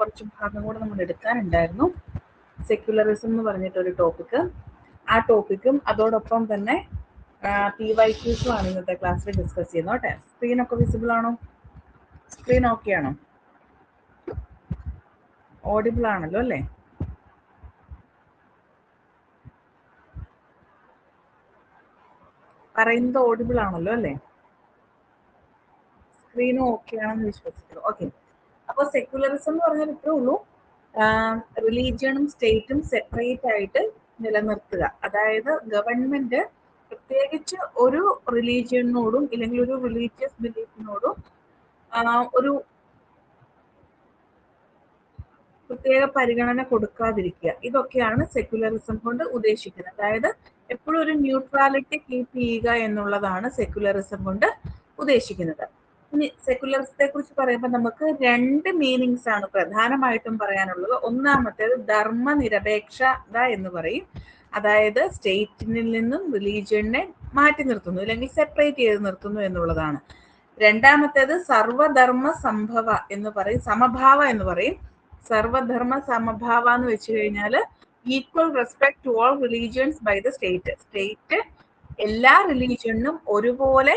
കുറച്ച് ഭാഗം കൂടെ നമ്മൾ എടുക്കാനുണ്ടായിരുന്നു. സെക്യുലറിസം എന്ന് പറഞ്ഞിട്ടൊരു ടോപ്പിക്ക്. ആ ടോപ്പിക്കും അതോടൊപ്പം തന്നെ PYQs ആണ് ഇന്നത്തെ ക്ലാസ്സിൽ ഡിസ്കസ് ചെയ്യുന്നത്. ഓട്ടെ, സ്ക്രീനൊക്കെ വിസിബിൾ ആണോ? സ്ക്രീൻ ഓക്കെ ആണോ? ഓഡിബിൾ ആണല്ലോ അല്ലേ? പറയുന്നത് ഓഡിബിൾ ആണല്ലോ അല്ലേ? സ്ക്രീനും ഓക്കെ ആണെന്ന് വിശ്വസിക്കുന്നു. ഓക്കെ, അപ്പോൾ സെക്യുലറിസം എന്ന് പറഞ്ഞാൽ ഇത്രേ ഉള്ളൂ, റിലീജിയണും സ്റ്റേറ്റും സെപ്പറേറ്റ് ആയിട്ട് നിലനിർത്തുക. അതായത് ഗവൺമെന്റ് പ്രത്യേകിച്ച് ഒരു റിലീജിയനോടും ഇല്ലെങ്കിൽ ഒരു റിലീജിയസ് ബിലീഫിനോടും ഒരു പ്രത്യേക പരിഗണന കൊടുക്കാതിരിക്കുക. ഇതൊക്കെയാണ് സെക്യുലറിസം കൊണ്ട് ഉദ്ദേശിക്കുന്നത്. അതായത് എപ്പോഴും ഒരു ന്യൂട്രാലിറ്റി കീപ്പ് ചെയ്യുക എന്നുള്ളതാണ് സെക്യുലറിസം കൊണ്ട് ഉദ്ദേശിക്കുന്നത്. ഇനി സെക്യുലറിസത്തെ കുറിച്ച് പറയുമ്പോൾ നമുക്ക് രണ്ട് മീനിങ്സ് ആണ് പ്രധാനമായിട്ടും പറയാനുള്ളത്. ഒന്നാമത്തേത് ധർമ്മനിരപേക്ഷത എന്ന് പറയും. അതായത് സ്റ്റേറ്റിനിൽ നിന്നും റിലീജിയനെ മാറ്റി നിർത്തുന്നു അല്ലെങ്കിൽ സെപ്പറേറ്റ് ചെയ്ത് നിർത്തുന്നു എന്നുള്ളതാണ്. രണ്ടാമത്തേത് സർവധർമ്മ സംഭവ എന്ന് പറയും, സമഭാവ എന്ന് പറയും. സർവധർമ്മ സമഭാവ എന്ന് വെച്ച് കഴിഞ്ഞാൽ equal respect to all religions by the state. State എല്ലാ റിലീജിയനും ഒരുപോലെ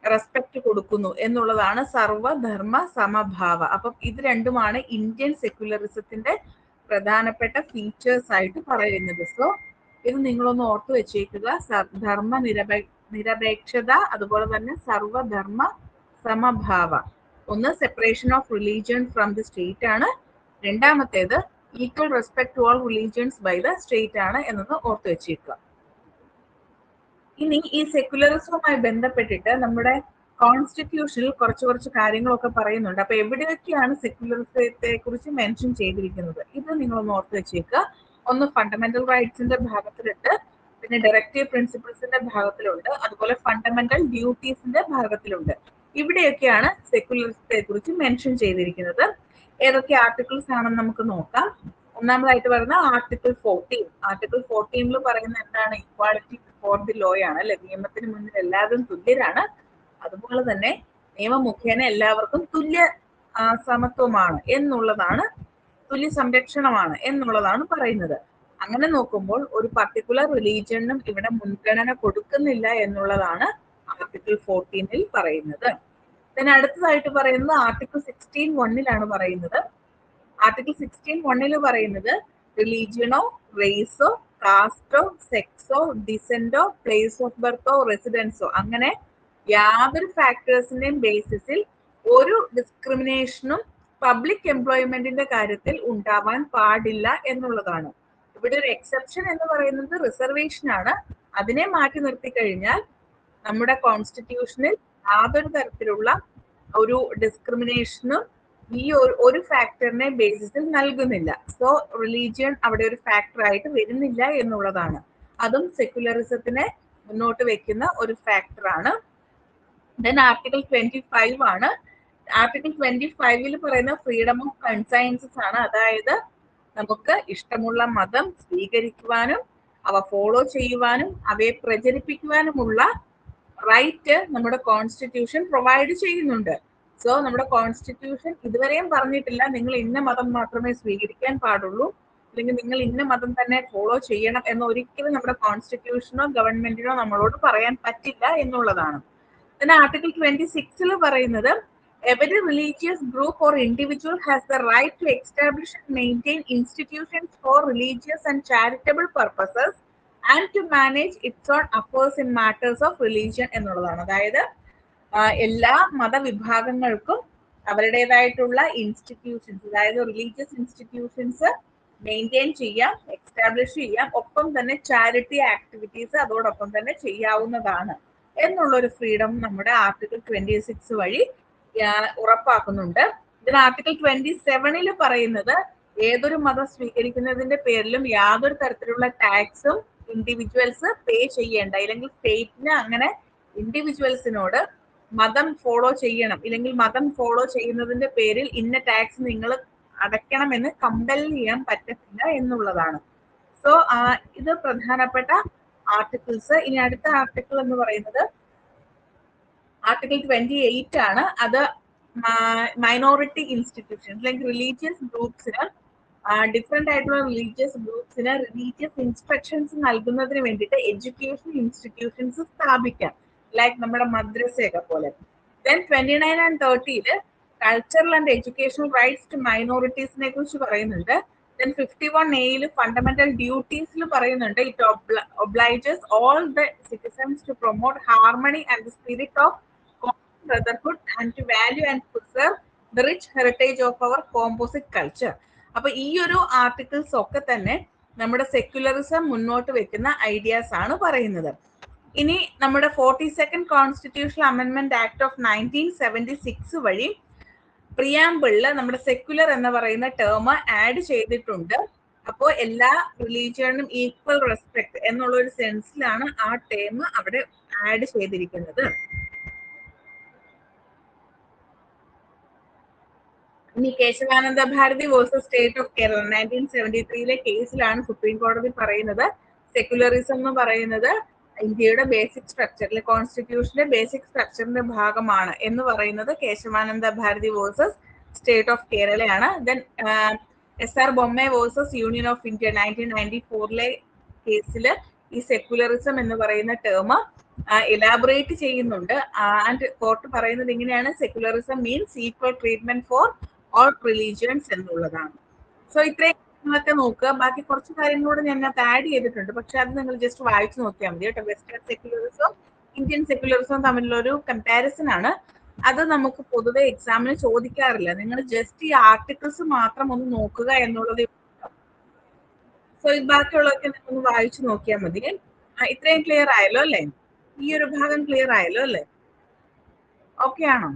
റെസ്പെക്ട് കൊടുക്കുന്നു എന്നുള്ളതാണ് സർവധർമ്മ സമഭാവ. അപ്പം ഇത് രണ്ടുമാണ് ഇന്ത്യൻ സെക്യുലറിസത്തിന്റെ പ്രധാനപ്പെട്ട ഫീച്ചേഴ്സ് ആയിട്ട് പറയുന്നത്. സോ ഇത് നിങ്ങളൊന്ന് ഓർത്തു വെച്ചേക്കുക. ധർമ്മ നിരപേക്ഷത, അതുപോലെ തന്നെ സർവധർമ്മ സമഭാവ. ഒന്ന് separation of religion from the state ആണ്, രണ്ടാമത്തേത് equal respect to all religions by the state ആണ് എന്നത് ഓർത്തു വെച്ചേക്കുക. ഇനി ഈ സെക്യുലറിസവുമായി ബന്ധപ്പെട്ടിട്ട് നമ്മുടെ കോൺസ്റ്റിറ്റ്യൂഷനിൽ കുറച്ച് കാര്യങ്ങളൊക്കെ പറയുന്നുണ്ട്. അപ്പൊ എവിടെയൊക്കെയാണ് സെക്യുലറിസത്തെ കുറിച്ച് മെൻഷൻ ചെയ്തിരിക്കുന്നത് ഇത് നിങ്ങളൊന്ന് ഓർത്ത് വെച്ചേക്കുക. ഒന്ന് ഫണ്ടമെന്റൽ റൈറ്റ്സിന്റെ ഭാഗത്തിലുണ്ട്, പിന്നെ ഡയറക്റ്റീവ് പ്രിൻസിപ്പിൾസിന്റെ ഭാഗത്തിലുണ്ട്, അതുപോലെ ഫണ്ടമെന്റൽ ഡ്യൂട്ടീസിന്റെ ഭാഗത്തിലുണ്ട്. ഇവിടെയൊക്കെയാണ് സെക്യുലറിസത്തെ കുറിച്ച് മെൻഷൻ ചെയ്തിരിക്കുന്നത്. ഏതൊക്കെ ആർട്ടിക്കിൾസ് ആണെന്ന് നമുക്ക് നോക്കാം. ഒന്നാമതായിട്ട് പറയുന്ന ആർട്ടിക്കിൾ 14. ആർട്ടിക്കിൾ 14 പറയുന്ന എന്താണ്? ഇക്വാളിറ്റി ബിഫോർ ദി ലോ ആണ് അല്ലെ. നിയമത്തിന് മുന്നിൽ എല്ലാവരും തുല്യരാണ്. അതുപോലെ തന്നെ നിയമം മുഖേന എല്ലാവർക്കും തുല്യ സമത്വമാണ് എന്നുള്ളതാണ്, തുല്യ സംരക്ഷണമാണ് എന്നുള്ളതാണ് പറയുന്നത്. അങ്ങനെ നോക്കുമ്പോൾ ഒരു പർട്ടിക്കുലർ റിലീജിയനും ഇവിടെ മുൻഗണന കൊടുക്കുന്നില്ല എന്നുള്ളതാണ് ആർട്ടിക്കിൾ 14 പറയുന്നത്. പിന്നെ അടുത്തതായിട്ട് പറയുന്നത് ആർട്ടിക്കിൾ 16(1) പറയുന്നത്. ആർട്ടിക്കിൾ 16(1) പറയുന്നത് റിലീജിയനോ, റേസോ, കാസ്റ്റോ, സെക്സോ, ഡിസെന്റോ, പ്ലേസ് ഓഫ് ബർത്തോ, റെസിഡൻസോ അങ്ങനെ യാതൊരു ഫാക്ടേഴ്സിന്റെയും ബേസിസിൽ ഒരു ഡിസ്ക്രിമിനേഷനും പബ്ലിക് എംപ്ലോയ്മെന്റിന്റെ കാര്യത്തിൽ ഉണ്ടാവാൻ പാടില്ല എന്നുള്ളതാണ്. ഇവിടെ ഒരു എക്സെപ്ഷൻ എന്ന് പറയുന്നത് റിസർവേഷൻ ആണ്. അതിനെ മാറ്റി നിർത്തി കഴിഞ്ഞാൽ നമ്മുടെ കോൺസ്റ്റിറ്റ്യൂഷനിൽ യാതൊരു തരത്തിലുള്ള ഒരു ഡിസ്ക്രിമിനേഷനും ഈ ഒരു ഫാക്ടറിനെ ബേസിസിൽ നൽകുന്നില്ല. സോ റിലീജിയൻ അവിടെ ഒരു ഫാക്ടർ ആയിട്ട് വരുന്നില്ല എന്നുള്ളതാണ്. അതും സെക്യുലറിസത്തിനെ മുന്നോട്ട് വെക്കുന്ന ഒരു ഫാക്ടറാണ്. ദെൻ ആർട്ടിക്കിൾ 25 ആണ്. ആർട്ടിക്കിൾ 25 പറയുന്ന ഫ്രീഡം ഓഫ് കൺസൈൻസസ് ആണ്. അതായത് നമുക്ക് ഇഷ്ടമുള്ള മതം സ്വീകരിക്കുവാനും അവ ഫോളോ ചെയ്യുവാനും അവയെ പ്രചരിപ്പിക്കുവാനുമുള്ള റൈറ്റ് നമ്മുടെ കോൺസ്റ്റിറ്റ്യൂഷൻ പ്രൊവൈഡ് ചെയ്യുന്നുണ്ട്. സോ നമ്മുടെ കോൺസ്റ്റിറ്റ്യൂഷൻ ഇതുവരെയും പറഞ്ഞിട്ടില്ല നിങ്ങൾ ഇന്ന മതം മാത്രമേ സ്വീകരിക്കാൻ പാടുള്ളൂ അല്ലെങ്കിൽ നിങ്ങൾ ഇന്ന മതം തന്നെ ഫോളോ ചെയ്യണം എന്ന് ഒരിക്കലും നമ്മുടെ കോൺസ്റ്റിറ്റ്യൂഷനോ ഗവൺമെന്റിനോ നമ്മളോട് പറയാൻ പറ്റില്ല എന്നുള്ളതാണ്. പിന്നെ ആർട്ടിക്കിൾ 26 പറയുന്നത് every religious group or individual has the right to establish and maintain institutions for religious and charitable purposes and to manage its own affairs in matters of religion എന്നുള്ളതാണ്. അതായത് എല്ലാ മതവിഭാഗങ്ങൾക്കും അവരുടേതായിട്ടുള്ള ഇൻസ്റ്റിറ്റ്യൂഷൻസ്, അതായത് റിലീജിയസ് ഇൻസ്റ്റിറ്റ്യൂഷൻസ് മെയിൻറ്റെയിൻ ചെയ്യാം, establish ചെയ്യാം, ഒപ്പം തന്നെ charity activities അതോടൊപ്പം തന്നെ ചെയ്യാവുന്നതാണ് എന്നുള്ളൊരു ഫ്രീഡം നമ്മുടെ ആർട്ടിക്കിൾ 26 വഴി ഉറപ്പാക്കുന്നുണ്ട്. ഇതിൽ ആർട്ടിക്കിൾ 27 പറയുന്നത് ഏതൊരു മതം സ്വീകരിക്കുന്നതിന്റെ പേരിലും യാതൊരു തരത്തിലുള്ള ടാക്സും ഇൻഡിവിജ്വൽസ് പേ ചെയ്യേണ്ട, ഇല്ലെങ്കിൽ സ്റ്റേറ്റിന് അങ്ങനെ ഇൻഡിവിജ്വൽസിനോട് മതം ഫോളോ ചെയ്യണം ഇല്ലെങ്കിൽ മതം ഫോളോ ചെയ്യുന്നതിന്റെ പേരിൽ ഇന്ന ടാക്സ് നിങ്ങൾ അടയ്ക്കണമെന്ന് കമ്പൽ ചെയ്യാൻ പറ്റത്തില്ല എന്നുള്ളതാണ്. സോ ഇത് പ്രധാനപ്പെട്ട ആർട്ടിക്കിൾസ്. ഇനി അടുത്ത ആർട്ടിക്കിൾ എന്ന് പറയുന്നത് ആർട്ടിക്കിൾ 28 ആണ്. അത് മൈനോറിറ്റി ഇൻസ്റ്റിറ്റ്യൂഷൻസ് ലൈക്ക് റിലീജിയസ് ഗ്രൂപ്പ്സിന് ഡിഫറെന്റ് ആയിട്ടുള്ള റിലീജിയസ് ഗ്രൂപ്പ്സിന് റിലീജിയസ് ഇൻസ്ട്രക്ഷൻസ് നൽകുന്നതിന് വേണ്ടിയിട്ട് എഡ്യൂക്കേഷൻ ഇൻസ്റ്റിറ്റ്യൂഷൻസ് സ്ഥാപിക്കാം, ലൈക്ക് നമ്മുടെ മദ്രസയൊക്കെ പോലെ. Then 29 and 30 cultural and educational rights to മൈനോറിറ്റീസിനെ കുറിച്ച് പറയുന്നുണ്ട്. ദെൻ 51A ഫണ്ടമെന്റൽ ഡ്യൂട്ടീസിൽ പറയുന്നുണ്ട്, it obliges all the citizens to promote harmony and the spirit of brotherhood and to value and preserve the rich heritage of our composite culture. അപ്പൊ ഈ ഒരു articles ഒക്കെ തന്നെ നമ്മുടെ സെക്യുലറിസം മുന്നോട്ട് വെക്കുന്ന ഐഡിയാസ് ആണ് പറയുന്നത്. ഇനി നമ്മുടെ 42nd constitutional amendment act of 1976 വഴി പ്രിയാമ്പിളില് നമ്മുടെ സെക്യുലർ എന്ന് പറയുന്ന ടേം ആഡ് ചെയ്തിട്ടുണ്ട്. അപ്പോൾ എല്ലാ റിലീജിയനും ഈക്വൽ റെസ്പെക്ട് എന്നുള്ള ഒരു സെൻസിലാണ് ആ ടേം അവിടെ ആഡ് ചെയ്തിരിക്കുന്നത്. ഇനി Kesavananda Bharati versus state of Kerala 1973 കേസിലാണ് സുപ്രീം കോടതി പറയുന്നത് സെക്യുലറിസം എന്ന് പറയുന്നത് ഇന്ത്യയുടെ ബേസിക് സ്ട്രക്ചറിലെ കോൺസ്റ്റിറ്റ്യൂഷന്റെ ബേസിക് സ്ട്രക്ചറിന്റെ ഭാഗമാണ് എന്ന് പറയുന്നത് Kesavananda Bharati versus state of കേരളയാണ്. Then SR Bommai versus union of India 1994 കേസിൽ ഈ സെക്യുലറിസം എന്ന് പറയുന്ന ടേം എലാബറേറ്റ് ചെയ്യുന്നുണ്ട്. ആൻഡ് കോർട്ട് പറയുന്നത് ഇങ്ങനെയാണ്, secularism means equal treatment for all religions എന്നുള്ളതാണ്. സോ ഇത്രയും കാര്യങ്ങളൊക്കെ നോക്കുക. ബാക്കി കുറച്ച് കാര്യങ്ങളോട് ഞാൻ അതിനകത്ത് ആഡ് ചെയ്തിട്ടുണ്ട്, പക്ഷെ അത് നിങ്ങൾ ജസ്റ്റ് വായിച്ചു നോക്കിയാൽ മതി കേട്ടോ. വെസ്റ്റേൺ സെക്യുലറിസവും ഇന്ത്യൻ സെക്യുലറിസവും തമ്മിലുള്ള ഒരു കമ്പാരിസൺ ആണ്. അത് നമുക്ക് പൊതുവെ എക്സാമിന് ചോദിക്കാറില്ല. നിങ്ങൾ ജസ്റ്റ് ഈ ആർട്ടിക്കിൾസ് മാത്രം ഒന്ന് നോക്കുക എന്നുള്ളത്. സോ ബാക്കിയുള്ളതൊക്കെ നിങ്ങൾ ഒന്ന് വായിച്ചു നോക്കിയാൽ മതി. ഇത്രയും ക്ലിയർ ആയല്ലോ അല്ലേ? ഈ ഒരു ഭാഗം ക്ലിയർ ആയല്ലോ അല്ലേ? ഓക്കെ ആണോ?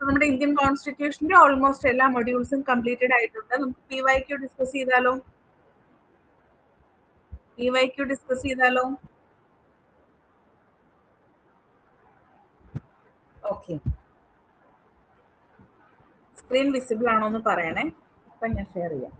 നമ്മുടെ ഇന്ത്യൻ കോൺസ്റ്റിറ്റ്യൂഷന്റെ ഓൾമോസ്റ്റ് എല്ലാ മൊഡ്യൂൾസും കംപ്ലീറ്റഡ് ആയിട്ടുണ്ട്. നമുക്ക് PYQ ഡിസ്കസ് ചെയ്താലോ? PYQ ഡിസ്കസ് ചെയ്താലോ? ഓക്കെ, സ്ക്രീൻ വിസിബിൾ ആണോ എന്ന് പറയണേ. അപ്പൊ ഞാൻ ഷെയർ ചെയ്യാം.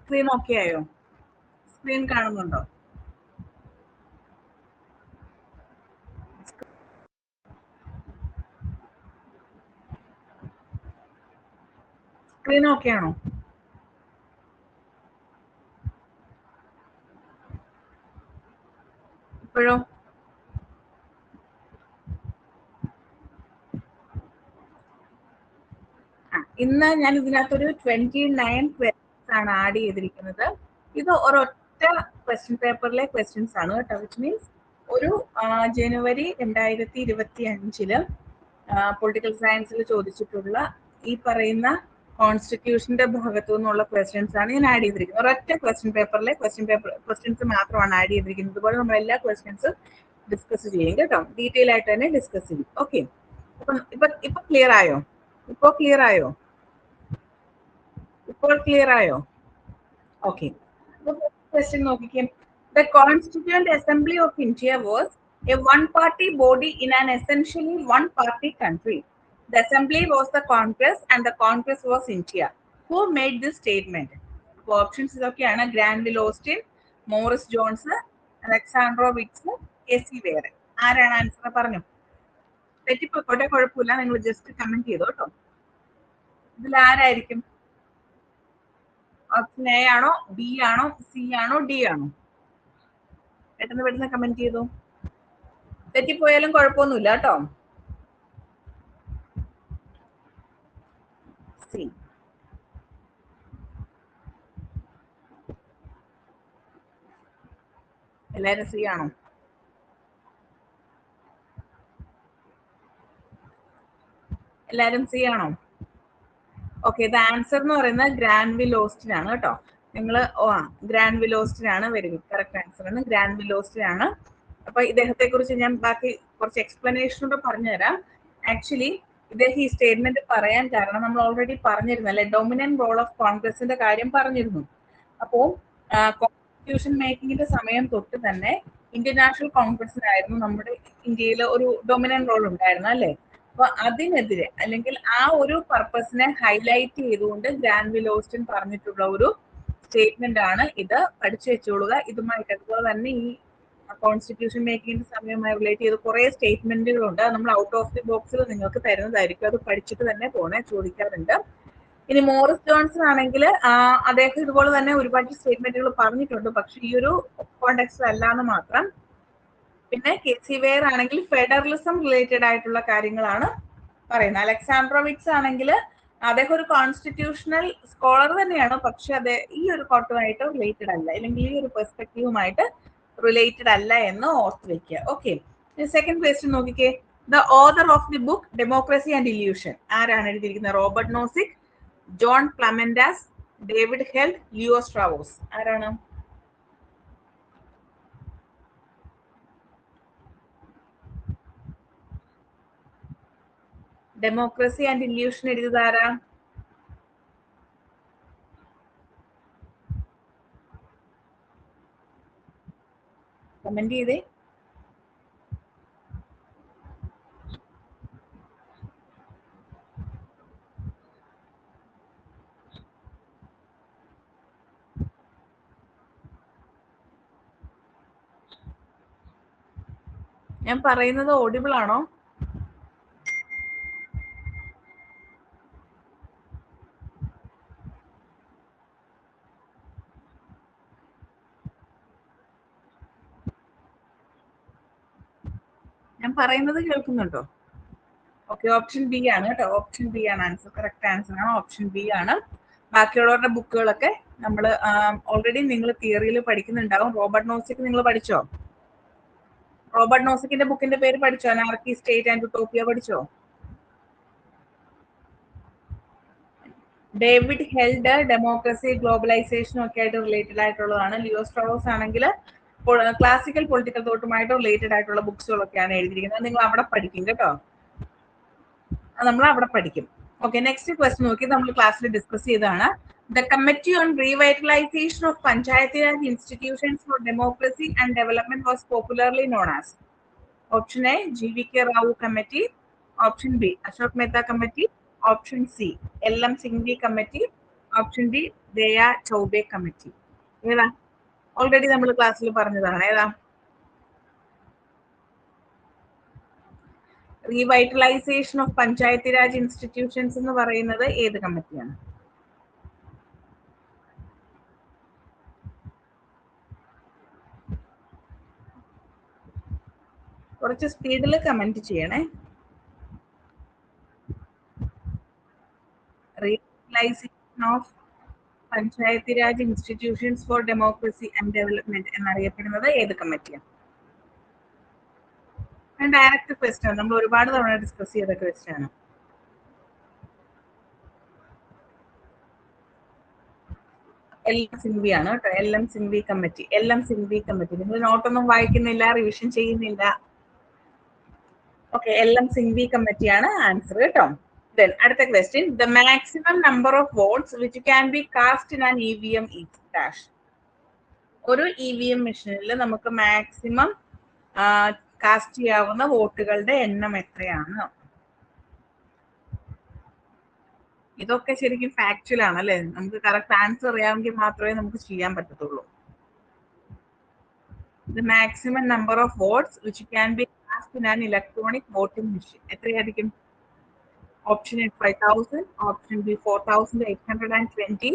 സ്ക്രീൻ ഓക്കെ ആയോ? സ്ക്രീൻ കാണുന്നുണ്ടോ? സ്ക്രീൻ ഓക്കെ ആണോ? ഇപ്പോഴോ? ഇന്ന് ഞാൻ ഇതിനകത്തൊരു 29 ക്വസ്റ്റ്യൻസ് ആണ് ആഡ് ചെയ്തിരിക്കുന്നത്. ഇത് ഒരൊറ്റ ക്വസ്റ്റ്യൻ പേപ്പറിലെ ക്വസ്റ്റ്യൻസ് ആണ് കേട്ടോ. വിച്ച് മീൻസ് ഒരു ജനുവരി 2025 പൊളിറ്റിക്കൽ സയൻസിൽ ചോദിച്ചിട്ടുള്ള ഈ പറയുന്ന കോൺസ്റ്റിറ്റ്യൂഷന്റെ ഭാഗത്തു നിന്നുള്ള ക്വസ്റ്റ്യൻസ് ആണ് ഞാൻ ആഡ് ചെയ്തിരിക്കുന്നത്. ഒരൊറ്റ ക്വസ്റ്റ്യൻ പേപ്പറിലെ ക്വസ്റ്റ്യൻസ് മാത്രമാണ് ആഡ് ചെയ്തിരിക്കുന്നത്. ഇതുപോലെ നമ്മൾ എല്ലാ ക്വസ്റ്റ്യൻസും ഡിസ്കസ് ചെയ്യും കേട്ടോ. ഡീറ്റെയിൽ ആയിട്ട് തന്നെ ഡിസ്കസ് ചെയ്യും. ഓക്കെ, ഇപ്പൊ ക്ലിയർ ആയോ? ഇപ്പോൾ ക്ലിയർ ആയോ? ഇപ്പോൾ ക്ലിയർ ആയോ? ഓക്കെ, ക്വസ്റ്റ്യൻ നോക്കിക്കേ. The Constituent Assembly of India was a one-party body in an essentially one-party country. The assembly was the Congress and the Congress was India. Who made this statement? Options ഇതൊക്കെയാണ്: Granville Austin, Morris Jones, Alexandrowicz, AC വേറെ. ആരാണ് answer? പറഞ്ഞു. തെറ്റിപ്പോയിക്കോട്ടെ, കുഴപ്പമില്ല, നിങ്ങൾ just comment ചെയ്തോ കേട്ടോ. ഇതിൽ ആരായിരിക്കും? ഓപ്ഷൻ A ആണോ, B ആണോ, C ആണോ, D ആണോ? പെട്ടെന്ന് കമന്റ് ചെയ്തു. തെറ്റിപ്പോയാലും കുഴപ്പമൊന്നുമില്ല കേട്ടോ. C. എല്ലാരും C ആണോ? എല്ലാരും C ആണോ? ഓക്കെ, ഇത് ആൻസർ എന്ന് പറയുന്നത് ഗ്രാൻവിൽ ഓസ്റ്റിൻ ആണ് കേട്ടോ. നിങ്ങൾ ഗ്രാൻവിൽ ഓസ്റ്റിൻ ആണ്. വെരി ഗുഡ്, കറക്റ്റ് ആൻസർ ആണ് ഗ്രാൻവിൽ ഓസ്റ്റിൻ ആണ്. അപ്പൊ ഇദ്ദേഹത്തെ കുറിച്ച് ഞാൻ ബാക്കി കുറച്ച് എക്സ്പ്ലനേഷനോട് പറഞ്ഞുതരാം. ആക്ച്വലി ഇദ്ദേഹം ഈ സ്റ്റേറ്റ്മെന്റ് പറയാൻ കാരണം നമ്മൾ ഓൾറെഡി പറഞ്ഞിരുന്നു അല്ലെ, ഡൊമിനന്റ് റോൾ ഓഫ് കോൺഗ്രസിന്റെ കാര്യം പറഞ്ഞിരുന്നു. അപ്പോ കോൺസ്റ്റിറ്റ്യൂഷൻ മേക്കിങ്ങിന്റെ സമയം തൊട്ട് തന്നെ ഇന്ത്യൻ നാഷണൽ കോൺഗ്രസിനായിരുന്നു നമ്മുടെ ഇന്ത്യയിൽ ഒരു ഡൊമിനന്റ് റോൾ ഉണ്ടായിരുന്നു അല്ലെ. അപ്പൊ അതിനെതിരെ അല്ലെങ്കിൽ ആ ഒരു പർപ്പസിനെ ഹൈലൈറ്റ് ചെയ്തുകൊണ്ട് ഗ്രാൻവിൽ ഓസ്റ്റിൻ പറഞ്ഞിട്ടുള്ള ഒരു സ്റ്റേറ്റ്മെന്റ് ആണ് ഇത്. പഠിച്ചു വെച്ചോളുക. ഇതുമായിട്ട് അതുപോലെ തന്നെ ഈ കോൺസ്റ്റിറ്റ്യൂഷൻ മേക്കിങ്ങിന്റെ സമയവുമായി റിലേറ്റ് ചെയ്ത് കുറെ സ്റ്റേറ്റ്മെന്റുകളുണ്ട്. നമ്മൾ ഔട്ട് ഓഫ് ദി ബോക്സിൽ നിങ്ങൾക്ക് തരുന്നതായിരിക്കും. അത് പഠിച്ചിട്ട് തന്നെ പോണേ, ചോദിക്കാറുണ്ട്. ഇനി മോറിസ് ജോൺസൺ ആണെങ്കിൽ അദ്ദേഹം ഇതുപോലെ തന്നെ ഒരുപാട് സ്റ്റേറ്റ്മെന്റുകൾ പറഞ്ഞിട്ടുണ്ട്, പക്ഷെ ഈ ഒരു കോണ്ടെക്സ്റ്റ് അല്ലാന്ന് മാത്രം. പിന്നെ കെ സി വെയർ ആണെങ്കിൽ ഫെഡറലിസം റിലേറ്റഡ് ആയിട്ടുള്ള കാര്യങ്ങളാണ് പറയുന്നത്. അലക്സാണ്ട്രോവിക്സ് ആണെങ്കിൽ അദ്ദേഹം ഒരു കോൺസ്റ്റിറ്റ്യൂഷണൽ സ്കോളർ തന്നെയാണ്, പക്ഷെ അത് ഈ ഒരു കോട്ടുമായിട്ട് റിലേറ്റഡ് അല്ല, അല്ലെങ്കിൽ ഈ ഒരു പെർസ്പെക്റ്റീവുമായിട്ട് റിലേറ്റഡ് അല്ല എന്ന് ഓർത്ത് വെക്കുക. ഓക്കെ, സെക്കൻഡ് ക്വസ്റ്റ്യൻ നോക്കിക്കേ. The author of the book democracy and illusion ആരാണ് എഴുതിയിരിക്കുന്നത്? Robert Nozick, John പ്ലമൻഡാസ്, David held, Leo സ്ട്രാവോസ്. ആരാണ്? ഡെമോക്രസി ആൻഡ് ഇല്യൂഷൻ എഴുതിയത് ആരാ? കമന്റ് ചെയ്തേ. ഞാൻ പറയുന്നത് ഓഡിബിൾ ആണോ? ഞാൻ പറയുന്നത് കേൾക്കുന്നുണ്ടോ? ഓക്കെ, ഓപ്ഷൻ ബി ആണ് കേട്ടോ. ഓപ്ഷൻ ബി ആണ് ആൻസർ. കറക്റ്റ് ആൻസർ ആണ് ഓപ്ഷൻ ബി ആണ്. ബാക്കിയുള്ളവരുടെ ബുക്കുകളൊക്കെ നമ്മൾ ഓൾറെഡി നിങ്ങൾ തിയറിയിൽ പഠിക്കുന്നുണ്ടാവും. റോബർട്ട് നോസിക് നിങ്ങൾ പഠിച്ചോ? റോബർട്ട് നോസിക്കിന്റെ ബുക്കിന്റെ പേര് പഠിച്ചോ? അനാർക്കി, സ്റ്റേറ്റ് ആൻഡ് യൂട്ടോപ്പിയ പഠിച്ചോ? ഡേവിഡ് ഹെൽഡ് ഡെമോക്രസി ഗ്ലോബലൈസേഷനും ഒക്കെ ആയിട്ട് റിലേറ്റഡ് ആയിട്ടുള്ളതാണ്. ലിയോ സ്ട്രാവോസ് ആണെങ്കിൽ ക്ലാസിക്കൽ പൊളിറ്റിക്കൽ തോട്ടുമായിട്ട് റിലേറ്റഡ് ആയിട്ടുള്ള ബുക്സുകളൊക്കെയാണ് എഴുതിയിരിക്കുന്നത്. നിങ്ങൾ അവിടെ പഠിക്കും കേട്ടോ, നമ്മൾ അവിടെ പഠിക്കും. ഓക്കെ, നെക്സ്റ്റ് ക്വസ്റ്റ്യൻ നോക്കി നമ്മൾ ക്ലാസ്സിൽ ഡിസ്കസ് ചെയ്തതാണ്. The committee on revitalisation of Panchayat Raj institutions for democracy and development was popularly known as. Option A G V K Rao committee, option B Ashok Mehta committee, option C L M Singhvi committee, option D Daya Choubey committee. ഏതാ? Already നമ്മൾ ക്ലാസ്സിൽ പറഞ്ഞതാണ്. ഏതാ? Revitalisation of Panchayat Raj institutions എന്ന് പറയുന്നത് ഏത് കമ്മിറ്റിയാണ്? കുറച്ച് സ്പീഡിൽ കമന്റ് ചെയ്യണേ. Revitalisation of Panchayat Raj institutions for democracy and development എന്നറിയപ്പെടുന്നത് ഏത് കമ്മിറ്റിയാണ്? ഡയറക്റ്റ് ക്വസ്റ്റ്യൻ, നമ്മൾ ഒരുപാട് തവണ ഡിസ്കസ് ചെയ്ത ക്വസ്റ്റ്യൻ ആണ്. എൽ എം സിംഗ്വി ആണ് കേട്ടോ. L M Singhvi committee. L M Singhvi committee. നിങ്ങൾ നോട്ടൊന്നും വായിക്കുന്നില്ല, റിവിഷൻ ചെയ്യുന്നില്ല. ഓക്കെ, എൽ എം സിംഗ്വി കമ്മിറ്റിയാണ് ആൻസർ കേട്ടോ. Then അടുത്ത question. The maximum number of votes which can be cast in an EVM is dash. ഒരു EVM മെഷീനിൽ നമുക്ക് മാക്സിമം കാസ്റ്റ് ചെയ്യാവുന്ന വോട്ടുകളുടെ എണ്ണം എത്രയാണ്? ഇതൊക്കെ ശരിക്കും ഫാക്ച്വൽ ആണ് അല്ലെ. നമുക്ക് കറക്റ്റ് ആൻസർ അറിയാമെങ്കിൽ മാത്രമേ നമുക്ക് ചെയ്യാൻ പറ്റത്തുള്ളൂ. The maximum number of votes which can be cast in an electronic voting machine എത്രയായിരിക്കും? Option A 5000, option B 4820,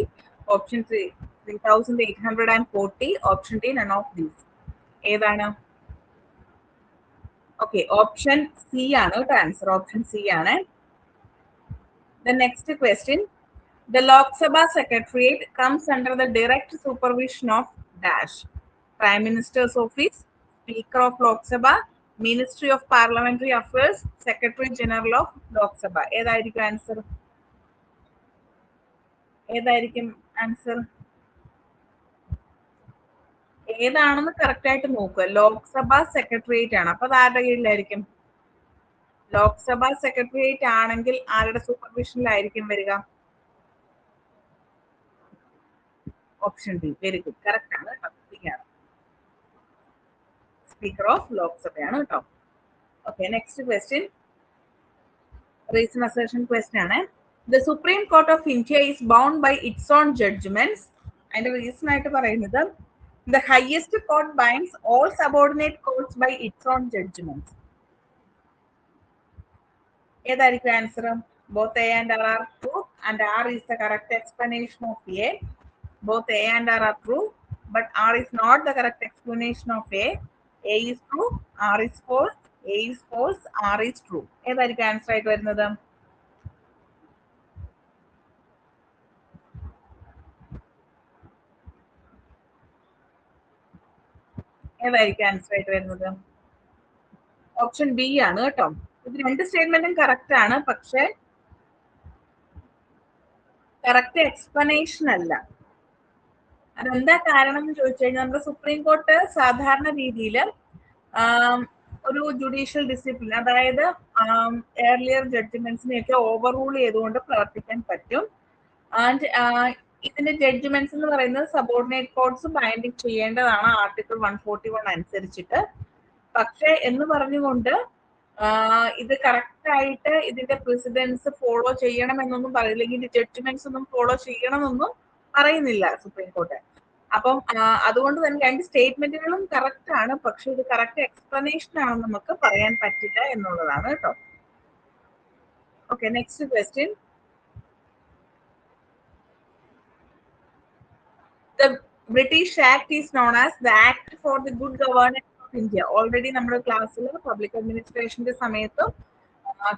option C 3840, option D none of these. ഏതാണ്? ഓക്കെ, ഓപ്ഷൻ സി ആണ് കേട്ടോ ആൻസർ. ഓപ്ഷൻ സി ആണ്. The next question. The Lok Sabha Secretariat comes under the direct supervision of dash. Prime Minister's Office, Speaker of Lok Sabha, Ministry of Parliamentary Affairs, Secretary General of Lok Sabha. ഏതായിരിക്കും answer? ഏതായിരിക്കും answer? ഏതാണെന്ന് correct ആയിട്ട് നോക്കുക. Lok Sabha secretariat ആണ്. അപ്പൊ അത് ആരുടെ കീഴിലായിരിക്കും? Lok Sabha secretariat ആണെങ്കിൽ ആരുടെ സൂപ്പർവിഷനിലായിരിക്കും വരിക? Option D. Very good, correct ആണ് കേട്ടോ. സ്പീക്കർ ഓഫ് ലോക്സഭയാണ് കേട്ടോ. Okay, next question reason assertion question ആണ്. The supreme court of India is bound by its own judgments. അതിന്റെ റീസൺ ആയിട്ട് പറയുന്നത് the highest court binds all subordinate courts by its own judgments. ഏതായിരിക്കും answer? Both A and R are true, and R is the correct explanation of A. Both A and R are true, but R is not the correct explanation of A. A is true, R is false. A is false, R is true. ഏതായിരിക്കും answer ആയിട്ട് വരുന്നത്? ഏതായിരിക്കും answer ആയിട്ട് വരുന്നത്? Option B ആണ് കേട്ടോ. ഇത് രണ്ട് സ്റ്റേറ്റ്മെന്റും കറക്റ്റ് ആണ്, പക്ഷെ കറക്റ്റ് എക്സ്പ്ലനേഷൻ അല്ല. അതെന്താ കാരണം എന്ന് ചോദിച്ചു കഴിഞ്ഞാൽ നമ്മുടെ സുപ്രീം കോർട്ട് സാധാരണ രീതിയിൽ ഒരു ജുഡീഷ്യൽ ഡിസിപ്ലിൻ, അതായത് ഏർലിയർ ജഡ്ജ്മെന്റ്സിനെയൊക്കെ ഓവർ റൂൾ ചെയ്തുകൊണ്ട് പ്രവർത്തിക്കാൻ പറ്റും. ആൻഡ് ഇതിന്റെ ജഡ്ജ്മെന്റ്സ് എന്ന് പറയുന്നത് സബോർഡിനേറ്റ് കോർട്സ് ബൈൻഡിങ് ചെയ്യേണ്ടതാണ് ആർട്ടിക്കിൾ 141 അനുസരിച്ചിട്ട്. പക്ഷെ എന്ന് പറഞ്ഞുകൊണ്ട് ഇത് കറക്റ്റ് ആയിട്ട് ഇതിന്റെ പ്രസിഡൻസ് ഫോളോ ചെയ്യണം എന്നൊന്നും പറയില്ലെങ്കിൽ ജഡ്ജ്മെന്റ്സ് ഒന്നും ഫോളോ ചെയ്യണമെന്നൊന്നും പറയുന്നില്ല സുപ്രീം കോർട്ട്. അപ്പം അതുകൊണ്ട് തന്നെ രണ്ട് സ്റ്റേറ്റ്മെന്റുകളും കറക്റ്റ് ആണ്, പക്ഷെ ഇത് കറക്റ്റ് എക്സ്പ്ലനേഷൻ ആണെന്ന് നമുക്ക് പറയാൻ പറ്റില്ല എന്നുള്ളതാണ് കേട്ടോ. Okay, next question. The British Act is known as the Act for the Good Governance of India. Already നമ്മുടെ ക്ലാസ്സിൽ പബ്ലിക് അഡ്മിനിസ്ട്രേഷന്റെ സമയത്തും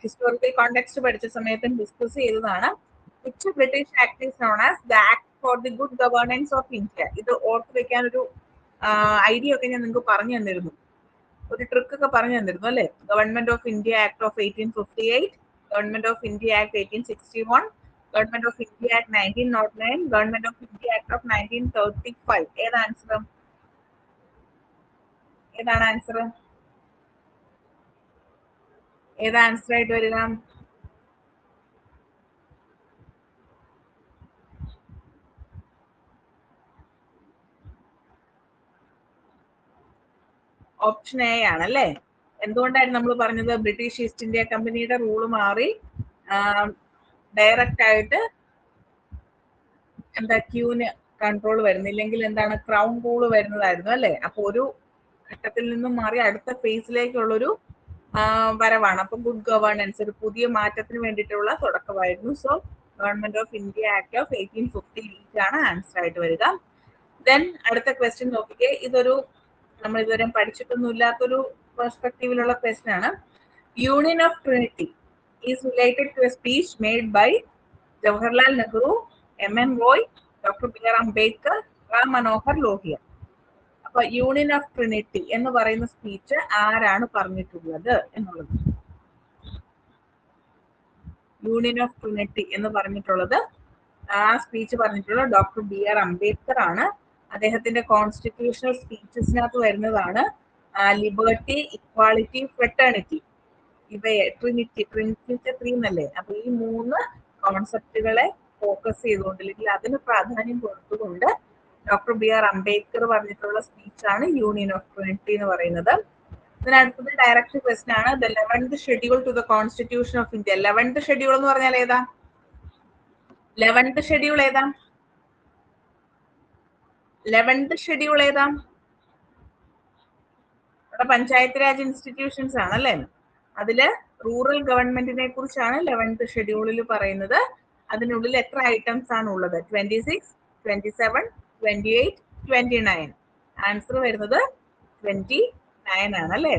ഹിസ്റ്റോറിക്കൽ കോണ്ടെക്സ്റ്റ് പഠിച്ച സമയത്തും ഡിസ്കസ് ചെയ്തതാണ്. Which British Act is known as the Act for the Good Governance of India? ഇത് ഓർത്ത് വെക്കാൻ ഒരു ഐഡിയ ഒക്കെ ഞാൻ നിങ്ങൾക്ക് പറഞ്ഞു തന്നിരുന്നു, ഒരു ട്രിക്ക് ഒക്കെ പറഞ്ഞു തന്നിരുന്നു അല്ലെ? Government of India act of 1858, government of India act 1861, government of India act 1909, government of India act of 1935. ഏതാണ് ആൻസർ? ഏതാണ് ആൻസർ? ഏതാ ആൻസർ ആയിട്ട് വരിക? ഓപ്ഷൻ എ ആണല്ലേ. എന്തുകൊണ്ടായിരുന്നു നമ്മൾ പറഞ്ഞത്? ബ്രിട്ടീഷ് ഈസ്റ്റ് ഇന്ത്യ കമ്പനിയുടെ റൂള് മാറി ഡയറക്റ്റ് ആയിട്ട് എന്താ ക്യൂന് കൺട്രോൾ വരുന്നില്ലെങ്കിൽ എന്താണ് ക്രൗൺ റൂള് വരുന്നതായിരുന്നു അല്ലെ? അപ്പൊ ഒരു ഘട്ടത്തിൽ നിന്നും മാറി അടുത്ത ഫേസിലേക്കുള്ളൊരു വരവാണ്. അപ്പൊ ഗുഡ് ഗവേണൻസ് ഒരു പുതിയ മാറ്റത്തിന് വേണ്ടിയിട്ടുള്ള തുടക്കമായിരുന്നു. So government of India act of 1858 ആണ് ആൻസർ ആയിട്ട് വരിക. ദെൻ അടുത്ത ക്വസ്റ്റ്യൻ നോക്കിക്കേ. ഇതൊരു നമ്മൾ ഇതുവരെ പഠിച്ചിട്ടൊന്നും ഇല്ലാത്തൊരു പെർസ്പെക്റ്റീവിലുള്ള ക്വസ്റ്റ്യൻ ആണ്. Union of trinity is related to a speech made by Jawaharlal Nehru, M.N. Roy, doctor B R. Ambedkar, Ram Manohar Lohia. അപ്പൊ യൂണിയൻ ഓഫ് ട്രിനിറ്റി എന്ന് പറയുന്ന സ്പീച്ച് ആരാണ് പറഞ്ഞിട്ടുള്ളത് എന്നുള്ളത്? യൂണിയൻ ഓഫ് ട്രിനിറ്റി എന്ന് പറഞ്ഞിട്ടുള്ളത് ആ സ്പീച്ച് പറഞ്ഞിട്ടുള്ളത് ഡോക്ടർ ബി.ആർ. അംബേദ്കർ ആണ്. അദ്ദേഹത്തിന്റെ കോൺസ്റ്റിറ്റ്യൂഷണൽ സ്പീച്ചസിനകത്ത് വരുന്നതാണ് ലിബർട്ടി, ഇക്വാളിറ്റി, ഫ്രെറ്റേണിറ്റി. ഇവയെ ട്രിനിറ്റി ത്രീ എന്നല്ലേ? അപ്പൊ ഈ മൂന്ന് കോൺസെപ്റ്റുകളെ ഫോക്കസ് ചെയ്തുകൊണ്ട് അല്ലെങ്കിൽ അതിന് പ്രാധാന്യം കൊടുത്തുകൊണ്ട് ഡോക്ടർ ബി.ആർ. അംബേദ്കർ പറഞ്ഞിട്ടുള്ള സ്പീച്ചാണ് യൂണിയൻ ഓഫ് ട്രിനിറ്റി എന്ന് പറയുന്നത്. ഇതിനടുത്തത് ഡയറക്റ്റ് ക്വസ്റ്റ്യൻ ആണ്. The 11th schedule to the constitution of India. 11th schedule എന്ന് പറഞ്ഞാൽ ഏതാ? 11th ഷെഡ്യൂൾ ഏതാ? 11th ഷെഡ്യൂൾ ഏതാ? ഇവിടെ പഞ്ചായത്ത് രാജ് ഇൻസ്റ്റിറ്റ്യൂഷൻസ് ആണ് അല്ലെ? അതില് റൂറൽ ഗവൺമെന്റിനെ കുറിച്ചാണ് 11th ഷെഡ്യൂളിൽ പറയുന്നത്. അതിനുള്ളിൽ എത്ര ഐറ്റംസ് ആണ് ഉള്ളത്? 26, 27, 28, 29. ആൻസർ വരുന്നത് 29 ആണ് അല്ലെ?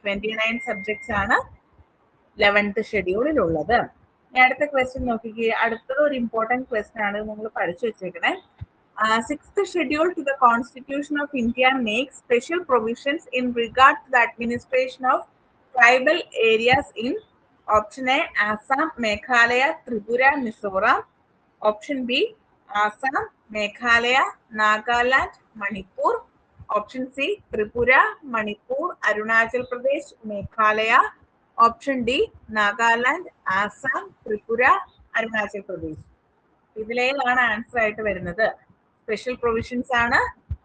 29 സബ്ജക്ട്സ് ആണ് 11th ഷെഡ്യൂളിൽ ഉള്ളത്. അടുത്ത ക്വസ്റ്റ്യൻ നോക്കിക്കേ. അടുത്തത് ഒരു ഇമ്പോർട്ടന്റ് ക്വസ്റ്റ്യൻ ആണ്, നിങ്ങൾ പഠിച്ചു വെച്ചേക്കണേ. 6th schedule to the Constitution of India makes special provisions in regard to the administration of tribal areas in option A, Assam, Meghalaya, Tripura, Mizoram. Option B, Assam, Meghalaya, Nagaland, Manipur. Option C Tripura, Manipur, Arunachal Pradesh, Meghalaya. Option D Nagaland, Assam, Tripura, Arunachal Pradesh. ഇതിലേതാണ് answer ആയിട്ട് വരുന്നത്? Special provisions ആണ്,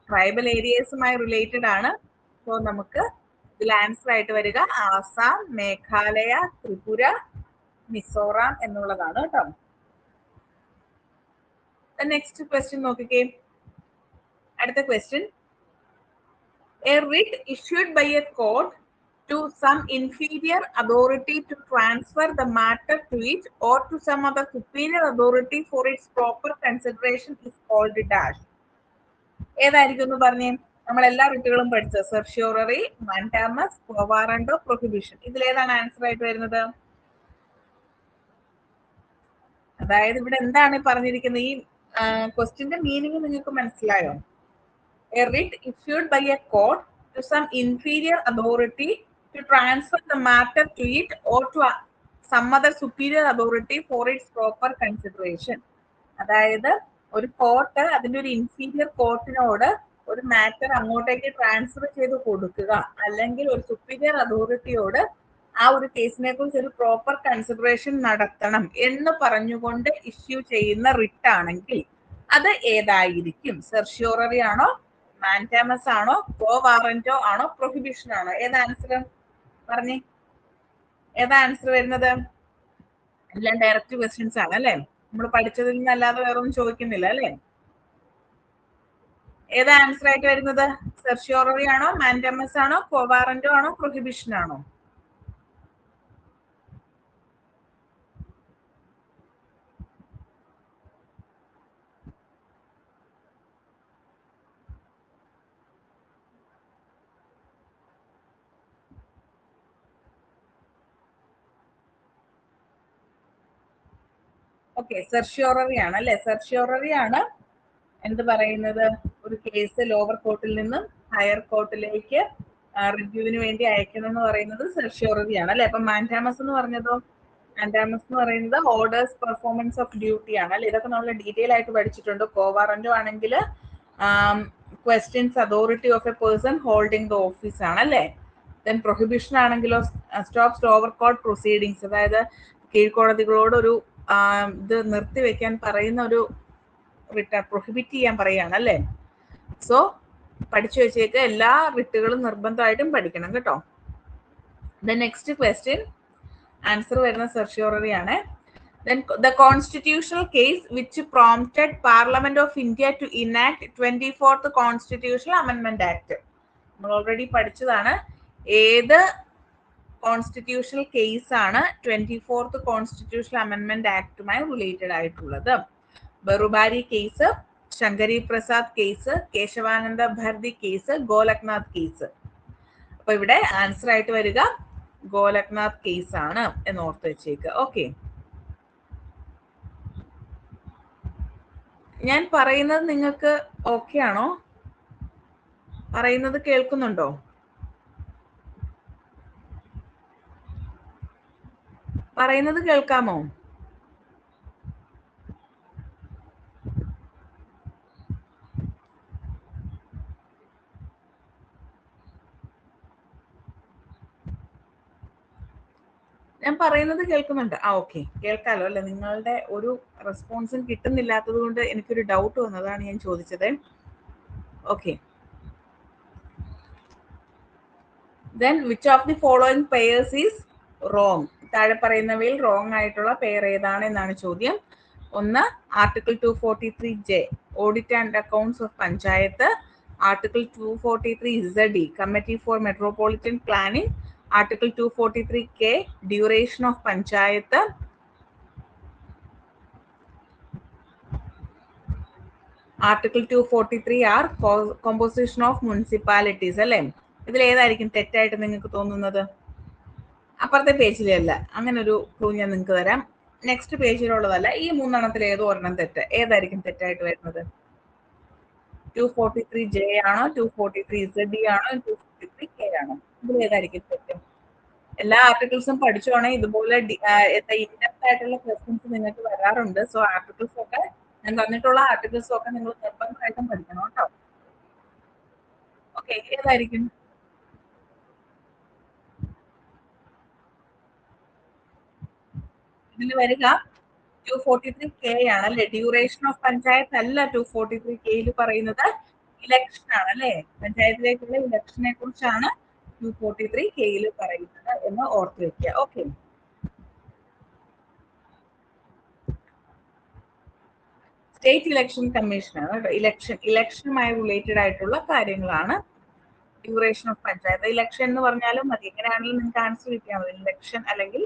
tribal ഏരിയസുമായി related ആണ്. So നമുക്ക് ഇതിൽ answer ആയിട്ട് വരിക ആസാം, മേഘാലയ, ത്രിപുര, മിസോറാം എന്നുള്ളതാണ് കേട്ടോ. നെക്സ്റ്റ് ക്വസ്റ്റ്യൻ നോക്കിക്കേ. അടുത്ത question, A writ issued by a court to some inferior authority to transfer the matter to it or to some other superior authority for its proper consideration is called dash. ഏതായിരിക്കും എന്ന് പറഞ്ഞേ? നമ്മൾ എല്ലാ റിട്ടുകളും പഠിച്ചത് certiorari, മാൻഡാമസ്, quo വാറന്റോ, prohibition. ഇതിലേതാണ് answer ആയിട്ട് വരുന്നത്? അതായത് ഇവിടെ എന്താണ് പറഞ്ഞിരിക്കുന്നത്? ഈ ക്വസ്റ്റ്യന്റെ മീനിങ് നിങ്ങൾക്ക് മനസ്സിലായോ? A writ issued by a court to some inferior authority to transfer the matter to it or to some other superior authority for its proper consideration. അതായത് ഒരു കോർട്ട് അതിന്റെ ഒരു ഇൻഫീരിയർ കോർട്ടിനോട് ഒരു മാറ്റർ അങ്ങോട്ടേക്ക് ട്രാൻസ്ഫർ ചെയ്ത് കൊടുക്കുക, അല്ലെങ്കിൽ ഒരു സുപ്പീരിയർ അതോറിറ്റിയോട് ആ ഒരു കേസിനെ കുറിച്ച് ഒരു പ്രോപ്പർ കൺസിഡറേഷൻ നടത്തണം എന്ന് പറഞ്ഞുകൊണ്ട് ഇഷ്യൂ ചെയ്യുന്ന റിട്ട് ആണെങ്കിൽ അത് ഏതായിരിക്കും? സെർഷ്യോററി ആണോ, മാൻഡാമസ് ആണോ, ക്വോ വാറന്റോ ആണോ, പ്രൊഹിബിഷൻ ആണോ? ഏതാ ആൻസർ പറഞ്ഞേ? ഏതാ ആൻസർ വരുന്നത്? എല്ലാം ഡയറക്റ്റ് ക്വസ്റ്റ്യൻസ് ആണ് അല്ലെ? നമ്മൾ പഠിച്ചതിൽ നിന്നല്ലാതെ വേറെ ഒന്നും ചോദിക്കുന്നില്ല അല്ലെ? ഏതാ ആൻസർ ആയിട്ട് വരുന്നത്? സെർഷ്യോററി ആണോ, മാൻഡാമസ് ആണോ, ക്വോ വാറന്റോ ആണോ, പ്രൊഹിബിഷൻ ആണോ? ഓക്കെ, സെർഷ്യോററി ആണ് അല്ലെ? സെർഷ്യോററി ആണ് എന്ത് പറയുന്നത്? ഒരു കേസ് ലോവർ കോർട്ടിൽ നിന്നും ഹയർ കോർട്ടിലേക്ക് റിവ്യൂവിന് വേണ്ടി അയക്കണം എന്ന് പറയുന്നത് സെർഷ്യോററി ആണ് അല്ലെ? അപ്പൊ മാൻഡാമസ് എന്ന് പറഞ്ഞതോ? മാൻഡാമസ് എന്ന് പറയുന്നത് ഓർഡേഴ്സ് പെർഫോമൻസ് ഓഫ് ഡ്യൂട്ടി ആണ് അല്ലെ? ഇതൊക്കെ നമ്മൾ ഡീറ്റെയിൽ ആയിട്ട് പഠിച്ചിട്ടുണ്ട്. ക്വോ വാറന്റോ ആണെങ്കിൽ questions authority of A person holding the office ആണ് അല്ലെ? ദെൻ പ്രൊഹിബിഷൻ ആണെങ്കിലോ സ്റ്റോപ്സ് ലോവർ കോർട്ട് പ്രൊസീഡിങ്സ്, അതായത് കീഴ്ക്കോടതികളോട് ഒരു ഇത് നിർത്തിവെക്കാൻ പറയുന്ന ഒരു റിട്ട് പ്രൊഹിബിറ്റ് ചെയ്യാൻ പറയാണ് അല്ലെ? സോ പഠിച്ചു വെച്ചേക്ക്, എല്ലാ റിട്ടുകളും നിർബന്ധമായിട്ടും പഠിക്കണം കേട്ടോ. നെക്സ്റ്റ് ക്വസ്റ്റ്യൻ ആൻസർ വരുന്ന സെർഷ്യോററി ആണ്. Then the constitutional case which prompted Parliament of India to enact 24th Constitutional Amendment Act. നമ്മൾ ഓൾറെഡി പഠിച്ചതാണ്. ഏത് കോൺസ്റ്റിറ്റ്യൂഷണൽ കേസ് ആണ് 24th കോൺസ്റ്റിറ്റ്യൂഷണൽ അമെൻമെന്റ് ആക്ടുമായി റിലേറ്റഡ് ആയിട്ടുള്ളത്? Berubari case, Shankari Prasad case, Kesavananda Bharati case, Golaknath case. അപ്പൊ ഇവിടെ ആൻസർ ആയിട്ട് വരിക ഗോലക്നാഥ് കേസ് ആണ് എന്ന് ഓർത്ത് വെച്ചേക്ക്. ഓക്കെ, ഞാൻ പറയുന്നത് നിങ്ങൾക്ക് ഓക്കെ ആണോ? പറയുന്നത് കേൾക്കുന്നുണ്ടോ? പറയുന്നത് കേൾക്കാമോ? ഞാൻ പറയുന്നത് കേൾക്കുന്നുണ്ട്. ഓക്കെ, കേൾക്കാലോ അല്ലെ? നിങ്ങളുടെ ഒരു റെസ്പോൺസും കിട്ടുന്നില്ലാത്തത് കൊണ്ട് എനിക്കൊരു ഡൗട്ട് വന്നതാണ് ഞാൻ ചോദിച്ചത്. Okay, then which of the following pairs is wrong? താഴെ പറയുന്നവയിൽ റോങ് ആയിട്ടുള്ള പെയർ ഏതാണ് എന്നാണ് ചോദ്യം. ഒന്ന്, article 243J audit and accounts of panchayat. Article 243ZE committee for metropolitan planning. Article 243K duration of panchayat. Article 243R composition of municipalities അല്ലെ? ഇതിൽ ഏതായിരിക്കും തെറ്റായിട്ട് നിങ്ങൾക്ക് തോന്നുന്നത്? അപ്പുറത്തെ പേജിലല്ല, അങ്ങനെ ഒരു ക്ലൂ ഞാൻ നിങ്ങൾക്ക് തരാം. നെക്സ്റ്റ് പേജിലുള്ളതല്ല, ഈ മൂന്നെണ്ണത്തിൽ ഏതോ ഒരെണ്ണം തെറ്റ്. ഏതായിരിക്കും തെറ്റായിട്ട് വരുന്നത്? 243J ആണോ, 243ZE ആണോ, 243K ആണോ? ഇതിൽ ഏതായിരിക്കും തെറ്റ്? എല്ലാ ആർട്ടിക്കിൾസും പഠിച്ചോണേ. ഇതുപോലെ ഇൻഡെപ്ത് ആയിട്ടുള്ള ക്വസ്റ്റ്യൻസ് നിങ്ങൾക്ക് വരാറുണ്ട്. സോ ആർട്ടിക്കിൾസ് ഒക്കെ ഞാൻ തന്നിട്ടുള്ള ആർട്ടിക്കിൾസും ഒക്കെ നിങ്ങൾ നിർബന്ധമായിട്ടും പഠിക്കണം കേട്ടോ. ഓക്കെ, ഏതായിരിക്കും? ഇതിൽ വരിക 243K ആണ് അല്ലെ? ഡ്യൂറേഷൻ ഓഫ് പഞ്ചായത്ത് അല്ല 243K പറയുന്നത്, ഇലക്ഷൻ ആണ് അല്ലെ? പഞ്ചായത്തിലേക്കുള്ള ഇലക്ഷനെ കുറിച്ചാണ് 243K പറയുന്നത് എന്ന് ഓർത്ത് വെക്കുക. ഓക്കെ, സ്റ്റേറ്റ് ഇലക്ഷൻ കമ്മീഷനാണ് കേട്ടോ. ഇലക്ഷനുമായി റിലേറ്റഡ് ആയിട്ടുള്ള കാര്യങ്ങളാണ് ഡ്യൂറേഷൻ ഓഫ് പഞ്ചായത്ത്. ഇലക്ഷൻ എന്ന് പറഞ്ഞാലും മതി, എങ്ങനെയാണെങ്കിലും നിങ്ങൾക്ക് ആൻസർ കിട്ടിയാൽ മതി. ഇലക്ഷൻ അല്ലെങ്കിൽ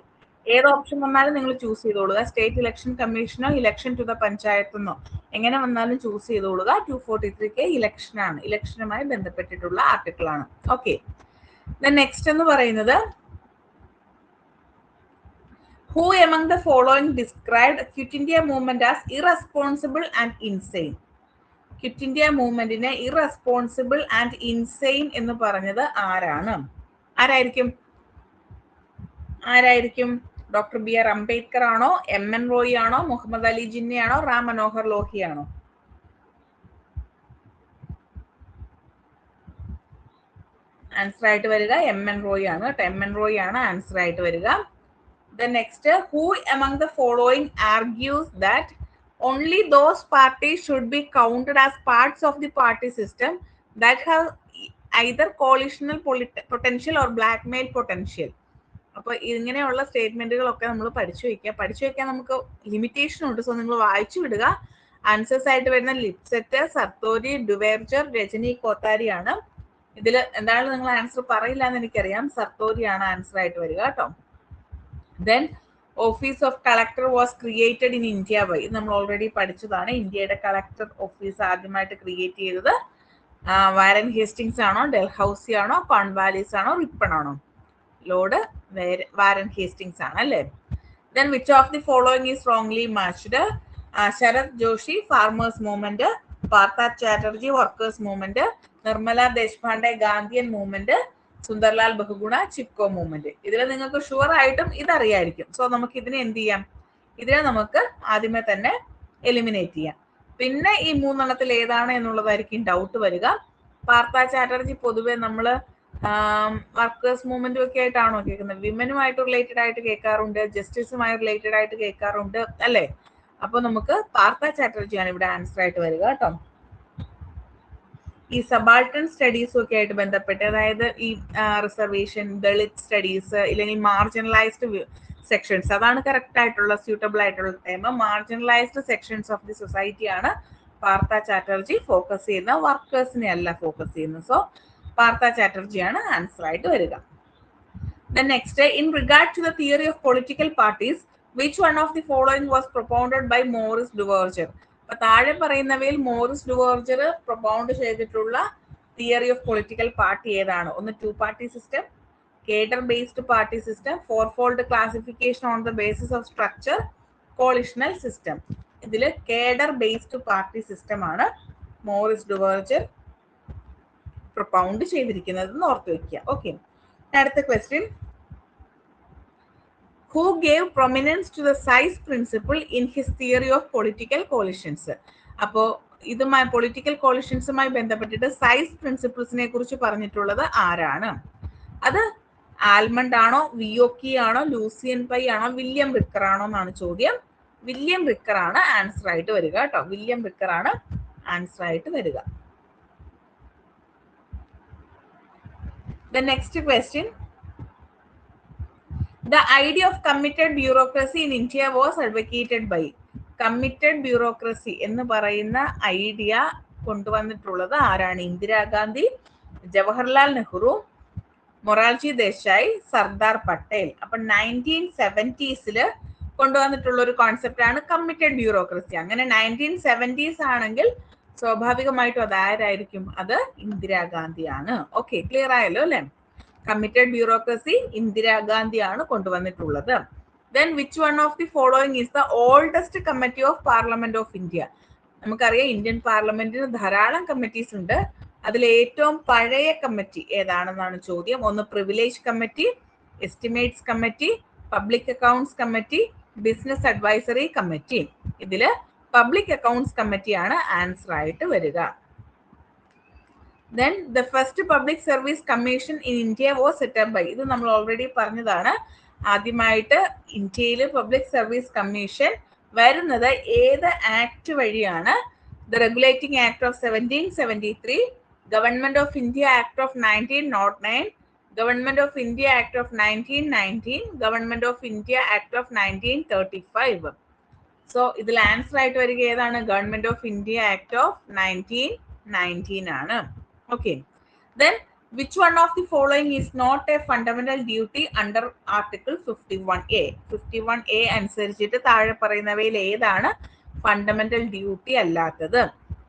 ഏത് ഓപ്ഷൻ വന്നാലും നിങ്ങൾ ചൂസ് ചെയ്തോളുക. സ്റ്റേറ്റ് ഇലക്ഷൻ കമ്മീഷനോ ഇലക്ഷൻ ടു ദ പഞ്ചായത്തെന്നോ എങ്ങനെ വന്നാലും ചൂസ് ചെയ്തോളുക. 243K ഇലക്ഷൻ ആണ്, ഇലക്ഷനുമായി ബന്ധപ്പെട്ടിട്ടുള്ള ആർട്ടിക്കിൾ ആണ്. ഓക്കെ, നെക്സ്റ്റ് എന്ന് പറയുന്നത് Who among the following described Quit India movement as irresponsible and insane? Quit India മൂവ്മെന്റിനെ ഇറസ്പോൺസിബിൾ ആൻഡ് ഇൻസെയിൻ എന്ന് പറഞ്ഞത് ആരാണ്? ആരായിരിക്കും? ഡോക്ടർ BR അംബേദ്കർ ആണോ, MN റോയി ആണോ, മുഹമ്മദ് അലി ജിന്നയാണോ, റാം മനോഹർ ലോഹിയാണോ? ആൻസർ ആയിട്ട് വരിക MN റോയി ആണ് കേട്ടോ. MN റോയി ആണ് ആൻസർ ആയിട്ട് വരിക. Next, who among the following argues that only those parties should be counted as parts of the party system that have either coalitional potential or blackmail potential? അപ്പോൾ ഇങ്ങനെയുള്ള സ്റ്റേറ്റ്മെന്റുകളൊക്കെ നമ്മൾ പഠിച്ചു വെക്കാൻ നമുക്ക് ലിമിറ്റേഷൻ ഉണ്ട്. സോ നിങ്ങൾ വായിച്ചു വിടുക. ആൻസേഴ്സ് ആയിട്ട് വരുന്ന ലിപ്സെറ്റ്, സർത്തോരി, ഡുവേർജർ, രജനി കോത്താരി ആണ്. ഇതിൽ എന്താണ് നിങ്ങൾ ആൻസർ പറയില്ല എന്ന് എനിക്കറിയാം. സർത്തോരി ആണ് ആൻസർ ആയിട്ട് വരിക കേട്ടോ. Then office of collector was created in India by, നമ്മൾ ഓൾറെഡി പഠിച്ചതാണ്. ഇന്ത്യയുടെ കളക്ടർ ഓഫീസ് ആദ്യമായിട്ട് ക്രിയേറ്റ് ചെയ്തത് വാരൻ ഹേസ്റ്റിങ്സ് ആണോ, ഡൽഹൌസി ആണോ, കോൺവാലിസ് ആണോ, റിപ്പൺ ആണോ? ലോർഡ് വാരൻ ഹേസ്റ്റിങ്സ് ആണ് അല്ലേ? Then which of the following is wrongly matched? Sharad Joshi farmers movement, Partha Chatterjee workers movement, Nirmala Deshpande Gandhian movement, Sunderlal Bahuguna Chipko movement. ഇതിൽ നിങ്ങൾക്ക് ഷുവർ ആയിട്ടും ഇതറിയായിരിക്കും. സോ നമുക്ക് ഇതിനെ എന്ത് ചെയ്യാം? ഇതിനെ നമുക്ക് ആദ്യമേ തന്നെ എലിമിനേറ്റ് ചെയ്യാം. പിന്നെ ഈ മൂന്നെണ്ണത്തിൽ ഏതാണ് എന്നുള്ളതായിരിക്കും ഡൗട്ട് വരിക. പാർത്ഥ ചാറ്റർജി പൊതുവെ നമ്മള് വർക്കേഴ്സ് മൂവ്മെന്റും ഒക്കെ ആയിട്ടാണോ കേൾക്കുന്നത്? വിമനുമായിട്ട് റിലേറ്റഡ് ആയിട്ട് കേൾക്കാറുണ്ട്, ജസ്റ്റിസുമായി റിലേറ്റഡ് ആയിട്ട് കേൾക്കാറുണ്ട് അല്ലെ? അപ്പൊ നമുക്ക് പാർത്ഥ ചാറ്റർജിയാണ് ഇവിടെ ആൻസർ ആയിട്ട് വരിക കേട്ടോ. ഈ സബാൾട്ടൺ സ്റ്റഡീസും ഒക്കെ ആയിട്ട് ബന്ധപ്പെട്ട്, അതായത് ഈ റിസർവേഷൻ, ദളിത് സ്റ്റഡീസ്, ഇല്ലെങ്കിൽ മാർജിനലൈസ്ഡ് സെക്ഷൻസ്, അതാണ് കറക്റ്റ് ആയിട്ടുള്ള സ്യൂട്ടബിൾ ആയിട്ടുള്ള time. Marginalised sections of the society ആണ് പാർത്ഥ ചാറ്റർജി ഫോക്കസ് ചെയ്യുന്ന, വർക്കേഴ്സിനെ അല്ല ഫോക്കസ് ചെയ്യുന്നത്. സോ പാർത്ഥ ചാറ്റർജിയാണ് ആൻസർ ആയിട്ട് വരിക. Then next, in regard to the theory of political parties, which one of the following was propounded by Maurice Duverger? അപ്പൊ താഴെ പറയുന്നവയിൽ മോറിസ് ഡുവേർജർ പ്രൊപ്പൗണ്ട് ചെയ്തിട്ടുള്ള തിയറി ഓഫ് പൊളിറ്റിക്കൽ പാർട്ടി ഏതാണ്? ഒന്ന് two party system, cadre based party system, four fold classification on the basis of structure, coalitional system. ഇതിൽ cadre based party system ആണ് Maurice Duverger propound ചെയ്തിരിക്കുന്നത് എന്ന് ഓർത്ത് വെക്കുക. ഓക്കെ, അടുത്ത question, who gave prominence to the size principle in his theory of political coalitions? അപ്പോൾ ഇതുമായി political കോളിഷൻസുമായി ബന്ധപ്പെട്ടിട്ട് സൈസ് പ്രിൻസിപ്പിൾസിനെ കുറിച്ച് പറഞ്ഞിട്ടുള്ളത് ആരാണ്? അത് ആൽമണ്ട് ആണോ, വിയോക്കി ആണോ, ലൂസിയൻ പൈ ആണോ, വില്യം റിക്കർ ആണോ എന്നാണ് ചോദ്യം. വില്യം റിക്കർ ആണ് ആൻസർ ആയിട്ട് വരിക കേട്ടോ. വില്യം റിക്കർ ആണ് ആൻസർ ആയിട്ട് വരിക. The next question, the idea of committed bureaucracy in India was advocated by. Committed bureaucracy എന്ന് പറയുന്ന ഐഡിയ കൊണ്ടുവന്നിട്ടുള്ളത് ആരാണ്? ഇന്ദിരാഗാന്ധി, ജവഹർലാൽ നെഹ്റു, മൊറാർജി ദേശായി, സർദാർ പട്ടേൽ. അപ്പൊ 1970s കൊണ്ടുവന്നിട്ടുള്ള ഒരു കോൺസെപ്റ്റ് ആണ് കമ്മിറ്റഡ് ബ്യൂറോക്രസി. അങ്ങനെ 1970s ആണെങ്കിൽ സ്വാഭാവികമായിട്ടും അത് ആരായിരിക്കും? അത് ഇന്ദിരാഗാന്ധിയാണ്. ഓക്കെ, ക്ലിയർ ആയല്ലോ അല്ലെ? കമ്മിറ്റഡ് ബ്യൂറോക്രസി ഇന്ദിരാഗാന്ധിയാണ് കൊണ്ടുവന്നിട്ടുള്ളത്. Then which one of the following is the oldest committee of Parliament of India? നമുക്കറിയാം ഇന്ത്യൻ പാർലമെന്റിന് ധാരാളം കമ്മിറ്റീസ് ഉണ്ട്. അതിൽ ഏറ്റവും പഴയ കമ്മിറ്റി ഏതാണെന്നാണ് ചോദ്യം. ഒന്ന് privilege committee, estimates committee, public accounts committee, business advisory committee. ഇതില് പബ്ലിക് അക്കൗണ്ട്സ് കമ്മിറ്റിയാണ് ആൻസർ ആയിട്ട് വരിക. Then the first public service commission in India was set up by, ഇത് നമ്മൾ ഓൾറെഡി പറഞ്ഞതാണ്. ആദ്യമായിട്ട് ഇന്ത്യയിൽ പബ്ലിക് സർവീസ് കമ്മീഷൻ വരുന്നത് ഏത് ആക്ട് വഴിയാണ്? The regulating act of 1773, government of India act of 1909, government of India act of 1919, government of India act of 1935. So ഇതിൽ answer ആയിട്ട് വരിക ഏതാണ്? Government of India act of 1919 ആണ്. Okay, then which one of the following is not a fundamental duty under Article 51A? 51A അനുസരിച്ചിട്ട് താഴെ പറയുന്നവയിൽ ഏതാണ് fundamental duty അല്ലാത്തത്?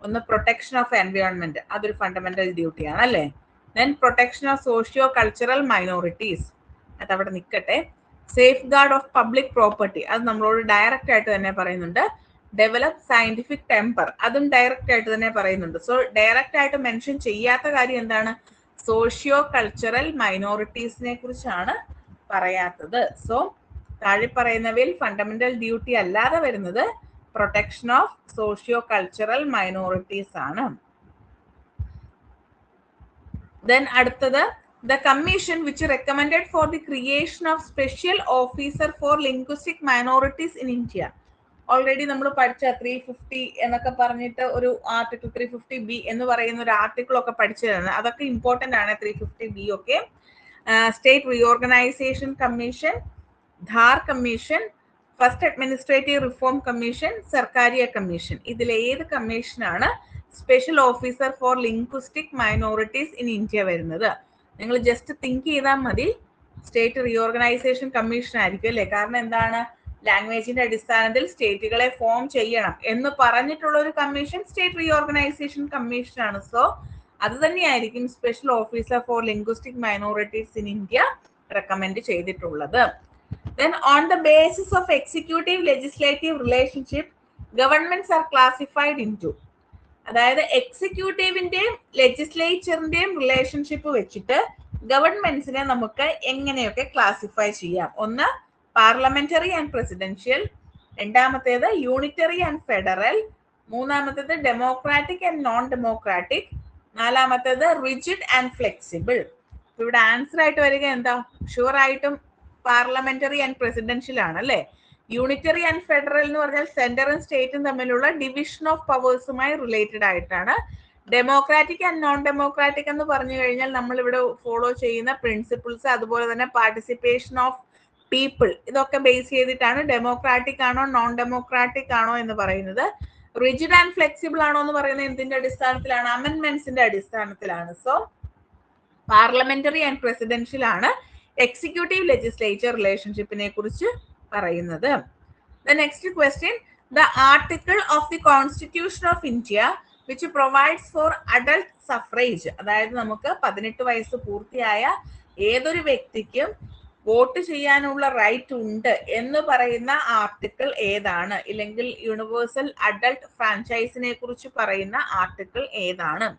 ഒന്ന് പ്രൊട്ടക്ഷൻ ഓഫ് എൻവയോൺമെന്റ്, അതൊരു ഫണ്ടമെന്റൽ ഡ്യൂട്ടി ആണ് അല്ലേ. Then protection of socio cultural minorities, അതവിടെ നിൽക്കട്ടെ. Safe guard of public property, അത് നമ്മളോട് ഡയറക്റ്റ് ആയിട്ട് തന്നെ പറയുന്നുണ്ട്. ഡെവലപ്പ് സയന്റിഫിക് ടെമ്പർ, അതും ഡയറക്റ്റ് ആയിട്ട് തന്നെ പറയുന്നുണ്ട്. സോ ഡയറക്റ്റ് ആയിട്ട് മെൻഷൻ ചെയ്യാത്ത കാര്യം എന്താണ്? സോഷ്യോ കൾച്ചറൽ മൈനോറിറ്റീസിനെ കുറിച്ചാണ് പറയാത്തത്. സോ താഴെ പറയുന്നവയിൽ ഫണ്ടമെന്റൽ ഡ്യൂട്ടി അല്ലാതെ വരുന്നത് protection of socio cultural minorities ആണ്. ദെൻ അടുത്തത്, the commission which recommended for the creation of special officer for linguistic minorities in India. Already നമ്മൾ പഠിച്ച 350 എന്നൊക്കെ പറഞ്ഞിട്ട് ഒരു ആർട്ടിക്കിൾ 350B എന്ന് പറയുന്ന ഒരു ആർട്ടിക്കിൾ ഒക്കെ പഠിച്ചതാണ്. അതൊക്കെ ഇമ്പോർട്ടന്റ് ആണ് 350B ഒക്കെ. State reorganisation commission, Dhar commission, first administrative reform commission, Sarkaria commission. ഇതിൽ ഏത് കമ്മീഷനാണ് special officer for linguistic minorities in India വരുന്നത്? നിങ്ങൾ ജസ്റ്റ് തിങ്ക് ചെയ്താൽ മതി, സ്റ്റേറ്റ് റീഓർഗനൈസേഷൻ കമ്മീഷൻ ആയിരിക്കും അല്ലേ. കാരണം എന്താണ്? ലാംഗ്വേജിന്റെ അടിസ്ഥാനത്തിൽ സ്റ്റേറ്റുകളെ ഫോം ചെയ്യണം എന്ന് പറഞ്ഞിട്ടുള്ള ഒരു കമ്മീഷൻ സ്റ്റേറ്റ് റീഓർഗനൈസേഷൻ കമ്മീഷൻ ആണ്. സോ അത് തന്നെയായിരിക്കും special officer for linguistic minorities in India recommend ചെയ്തിട്ടുള്ളത്. Then on the basis of executive legislative relationship, governments are classified into, അതായത് എക്സിക്യൂട്ടീവിന്റെയും ലെജിസ്ലേച്ചറിന്റെയും റിലേഷൻഷിപ്പ് വെച്ചിട്ട് ഗവൺമെന്റ്സിനെ നമുക്ക് എങ്ങനെയൊക്കെ ക്ലാസിഫൈ ചെയ്യാം? ഒന്ന് പാർലമെന്ററി ആൻഡ് പ്രസിഡൻഷ്യൽ, രണ്ടാമത്തേത് യൂണിറ്ററി ആൻഡ് ഫെഡറൽ, മൂന്നാമത്തേത് ഡെമോക്രാറ്റിക് ആൻഡ് നോൺ ഡെമോക്രാറ്റിക്, നാലാമത്തേത് റിജിഡ് ആൻഡ് ഫ്ലെക്സിബിൾ. ഇവിടെ ആൻസർ ആയിട്ട് വരിക എന്താ? ഷുവർ ആയിട്ടും പാർലമെന്ററി ആൻഡ് പ്രസിഡൻഷ്യൽ ആണ് അല്ലേ. യൂണിറ്ററി ആൻഡ് ഫെഡറൽ എന്ന് പറഞ്ഞാൽ സെന്ററും സ്റ്റേറ്റും തമ്മിലുള്ള ഡിവിഷൻ ഓഫ് പവേഴ്സുമായി റിലേറ്റഡ് ആയിട്ടാണ്. ഡെമോക്രാറ്റിക് ആൻഡ് നോൺ ഡെമോക്രാറ്റിക് എന്ന് പറഞ്ഞു കഴിഞ്ഞാൽ നമ്മൾ ഇവിടെ ഫോളോ ചെയ്യുന്ന പ്രിൻസിപ്പിൾസ്, അതുപോലെ തന്നെ പാർട്ടിസിപ്പേഷൻ ഓഫ് പീപ്പിൾ, ഇതൊക്കെ ബേസ് ചെയ്തിട്ടാണ് ഡെമോക്രാറ്റിക് ആണോ നോൺ ഡെമോക്രാറ്റിക് ആണോ എന്ന് പറയുന്നത്. റിജിഡ് ആൻഡ് ഫ്ലെക്സിബിൾ ആണോ എന്ന് പറയുന്നത് എന്തിന്റെ അടിസ്ഥാനത്തിലാണ്? അമെന്റ്മെന്റ്സിന്റെ അടിസ്ഥാനത്തിലാണ്. സോ പാർലമെന്ററി ആൻഡ് പ്രസിഡൻഷ്യൽ ആണ് എക്സിക്യൂട്ടീവ് ലെജിസ്ലേച്ചർ റിലേഷൻഷിപ്പിനെ കുറിച്ച് പറയുന്നത്. The next question, the article of the Constitution of India which provides for adult suffrage, അതായത് നമുക്ക് 18 വയസ്സ് പൂർത്തിയായ ഏതൊരു വ്യക്തിക്കും വോട്ട് ചെയ്യാനുള്ള റൈറ്റ് ഉണ്ട് എന്ന് പറയുന്ന ആർട്ടിക്കിൾ ഏതാണ്? ഇല്ലെങ്കിൽ യൂണിവേഴ്സൽ അഡൾട്ട് ഫ്രാഞ്ചൈസിനെ കുറിച്ച് പറയുന്ന ആർട്ടിക്കിൾ ഏതാണ്?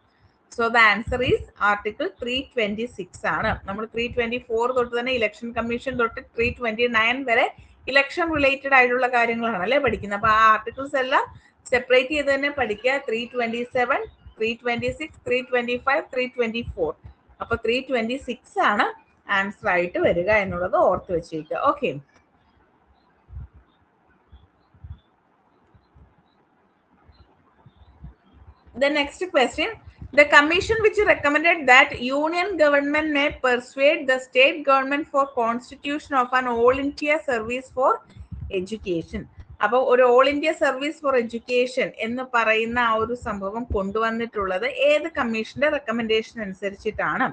So the answer is article 326 ആണ്. നമ്മൾ 324 തൊട്ട് തന്നെ ഇലക്ഷൻ കമ്മീഷൻ തൊട്ട് 329 വരെ ഇലക്ഷൻ റിലേറ്റഡ് ആയിട്ടുള്ള കാര്യങ്ങളാണ് അല്ലേ പഠിക്കുന്നത്. അപ്പൊ ആ ആർട്ടിക്കിൾസ് എല്ലാം സെപ്പറേറ്റ് ചെയ്ത് തന്നെ പഠിക്കുക. 327, 326, 325, 324. അപ്പൊ 326 ആണ് ആൻസർ ആയിട്ട് വരിക എന്നുള്ളത് ഓർത്ത് വെച്ചേക്കുക. Okay, the next question, the commission which recommended that union government may persuade the state government for constitution of an all India service for education. അപ്പോൾ ഒരു all India service for education എന്ന് പറയുന്ന ആ ഒരു സംഭവം കൊണ്ടുവന്നിട്ടുള്ളത് ഏത് കമ്മീഷന്റെ റെക്കമെൻഡേഷൻ അനുസരിച്ചിട്ടാണ്?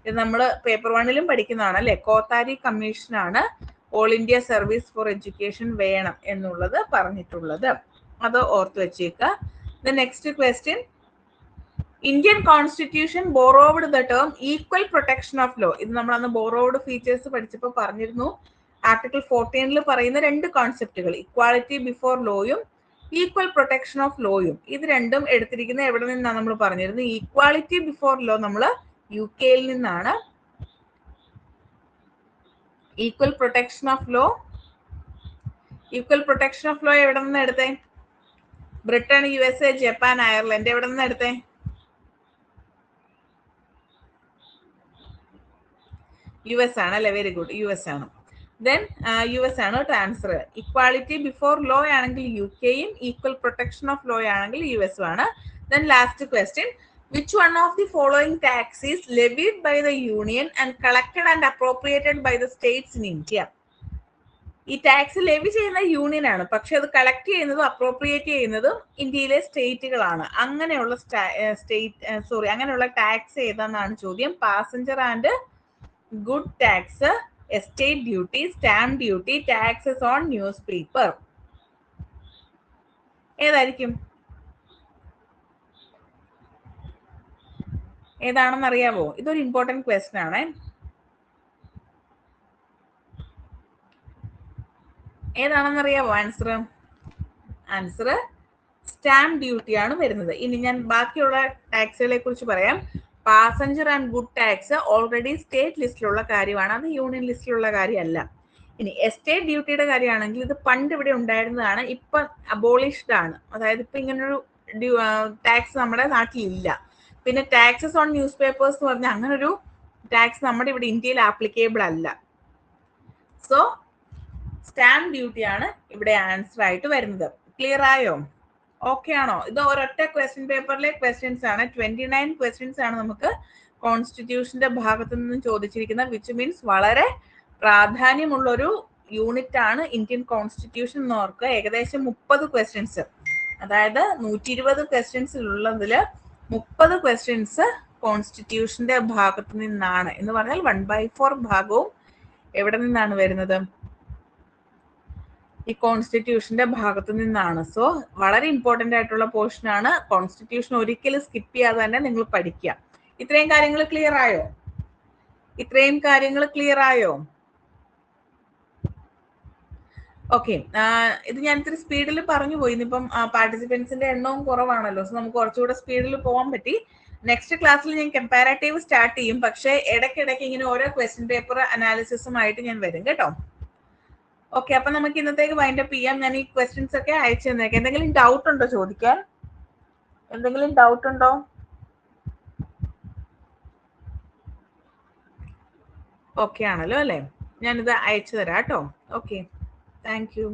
ഇത് നമ്മൾ പേപ്പർ 1ലും പഠിക്കുന്നതാണ് അല്ലെ. കോത്താരി കമ്മീഷനാണ് all India service for education വേണം എന്നുള്ളത് പറഞ്ഞിട്ടുള്ളത്. അത് ഓർത്ത് വെച്ചേക്കുക. The next question, Indian Constitution borrowed the term equal protection of law. ഇത് നമ്മൾ അന്ന് borrowed ഫീച്ചേഴ്സ് പഠിച്ചപ്പോൾ പറഞ്ഞിരുന്നു. ആർട്ടിക്കിൾ 14 പറയുന്ന രണ്ട് കോൺസെപ്റ്റുകൾ, ഇക്വാളിറ്റി ബിഫോർ ലോയും ഈക്വൽ പ്രൊട്ടക്ഷൻ ഓഫ് ലോയും. ഇത് രണ്ടും എടുത്തിരിക്കുന്നത് എവിടെ നിന്നാണ് നമ്മൾ പറഞ്ഞിരുന്നു? ഈക്വാളിറ്റി ബിഫോർ ലോ നമ്മൾ UK-യിൽ നിന്നാണ്. ഈക്വൽ പ്രൊട്ടക്ഷൻ ഓഫ് ലോ എവിടെ നിന്ന് എടുത്തേ? Britain, USA, Japan, Ireland. എവിടെ നിന്ന് എടുത്തേ? US ആണ് അല്ലേ? വെരി ഗുഡ്, US ആണ്. ദെൻ US ആണ് ആൻസർ. ഇക്വാളിറ്റി ബിഫോർ ലോ ആണെങ്കിൽ UKയും ഈക്വൽ പ്രൊട്ടക്ഷൻ ഓഫ് ലോ ആണെങ്കിൽ US ആണ്. Then last question, which one of the following tax is levied by the union and collected and appropriated by the states in India? ഈ tax levy ചെയ്യുന്ന union ആണ്, പക്ഷെ അത് collect ചെയ്യുന്നതും appropriate ചെയ്യുന്നതും ഇന്ത്യയിലെ സ്റ്റേറ്റുകളാണ്. അങ്ങനെയുള്ള അങ്ങനെയുള്ള ടാക്സ് ഏതാണെന്നാണ് ചോദ്യം. Passenger and good tax, estate duty, stamp duty, taxes on news paper. ഏതായിരിക്കും? ഏതാണെന്ന് അറിയാവോ? ഇതൊരു ഇമ്പോർട്ടന്റ് ക്വസ്റ്റ്യൻ ആണ്. ഏതാണെന്ന് അറിയാവോ ആൻസർ? ആൻസർ സ്റ്റാമ്പ് ഡ്യൂട്ടി ആണ് വരുന്നത്. ഇനി ഞാൻ ബാക്കിയുള്ള ടാക്സുകളെ കുറിച്ച് പറയാം. Passenger and good tax already state ലിസ്റ്റിലുള്ള കാര്യമാണ്, അത് യൂണിയൻ ലിസ്റ്റിലുള്ള കാര്യമല്ല. ഇനി എസ്റ്റേറ്റ് ഡ്യൂട്ടിയുടെ കാര്യമാണെങ്കിൽ ഇത് പണ്ട് ഇവിടെ ഉണ്ടായിരുന്നതാണ്, ഇപ്പൊ അബോളിഷ്ഡ് ആണ്. അതായത് ഇപ്പൊ ഇങ്ങനൊരു ടാക്സ് നമ്മുടെ നാട്ടിലില്ല. പിന്നെ ടാക്സസ് ഓൺ ന്യൂസ് പേപ്പേഴ്സ് എന്ന് പറഞ്ഞാൽ അങ്ങനൊരു ടാക്സ് നമ്മുടെ ഇവിടെ ഇന്ത്യയിൽ ആപ്ലിക്കബിൾ അല്ല. സോ സ്റ്റാമ്പ് ഡ്യൂട്ടി ആണ് ഇവിടെ ആൻസർ ആയിട്ട് വരുന്നത്. ക്ലിയർ ആയോ? ഓക്കെ ആണോ? ഇത് ഒരൊറ്റ ക്വസ്റ്റ്യൻ പേപ്പറിലെ ക്വസ്റ്റ്യൻസ് ആണ്. 29 ക്വസ്റ്റ്യൻസ് ആണ് നമുക്ക് കോൺസ്റ്റിറ്റ്യൂഷന്റെ ഭാഗത്തു നിന്നും ചോദിച്ചിരിക്കുന്നത്, വിച്ച് മീൻസ് വളരെ പ്രാധാന്യമുള്ള ഒരു യൂണിറ്റ് ആണ് ഇന്ത്യൻ കോൺസ്റ്റിറ്റ്യൂഷൻ എന്ന് ഓർക്കുക. ഏകദേശം 30 ക്വസ്റ്റ്യൻസ്, അതായത് 120 ക്വസ്റ്റ്യൻസ് ഉള്ളതില് 30 ക്വസ്റ്റ്യൻസ് കോൺസ്റ്റിറ്റ്യൂഷന്റെ ഭാഗത്തു നിന്നാണ്. എന്ന് പറഞ്ഞാൽ 1/4 ഭാഗവും എവിടെ നിന്നാണ് വരുന്നത്? ഈ കോൺസ്റ്റിറ്റ്യൂഷന്റെ ഭാഗത്തു നിന്നാണ്. സോ വളരെ ഇമ്പോർട്ടന്റ് ആയിട്ടുള്ള പോർഷൻ ആണ്. കോൺസ്റ്റിറ്റ്യൂഷൻ ഒരിക്കലും സ്കിപ്പ് ചെയ്യാതെ തന്നെ നിങ്ങൾ പഠിക്കുക. ഇത്രയും കാര്യങ്ങൾ ക്ലിയർ ആയോ? ഇത്രയും കാര്യങ്ങൾ ക്ലിയർ ആയോ? ഓക്കെ, ഇത് ഞാൻ ഇത്തിരി സ്പീഡിൽ പറഞ്ഞു പോയി. ഇന്നിപ്പം പാർട്ടിസിപ്പൻസിന്റെ എണ്ണവും കുറവാണല്ലോ, സോ നമുക്ക് കുറച്ചുകൂടെ സ്പീഡിൽ പോകാൻ പറ്റി. നെക്സ്റ്റ് ക്ലാസ്സിൽ ഞാൻ കമ്പാരറ്റീവ് സ്റ്റാർട്ട് ചെയ്യും, പക്ഷേ ഇടയ്ക്കിടയ്ക്ക് ഇങ്ങനെ ഓരോ ക്വസ്റ്റ്യൻ പേപ്പർ അനാലിസിസുമായിട്ട് ഞാൻ വരും കേട്ടോ. ഓക്കെ, അപ്പൊ നമുക്ക് ഇന്നത്തേക്ക് വൈൻഡ് അപ്പ് ചെയ്യാം. ഞാൻ ഈ ക്വസ്റ്റ്യൻസ് ഒക്കെ അയച്ചു തന്നേക്കാം. എന്തെങ്കിലും ഡൗട്ട് ഉണ്ടോ ചോദിക്കാൻ? എന്തെങ്കിലും ഡൗട്ട് ഉണ്ടോ? ഓക്കെ ആണല്ലോ അല്ലേ? ഞാനിത് അയച്ചു തരാം കേട്ടോ. Okay, thank you.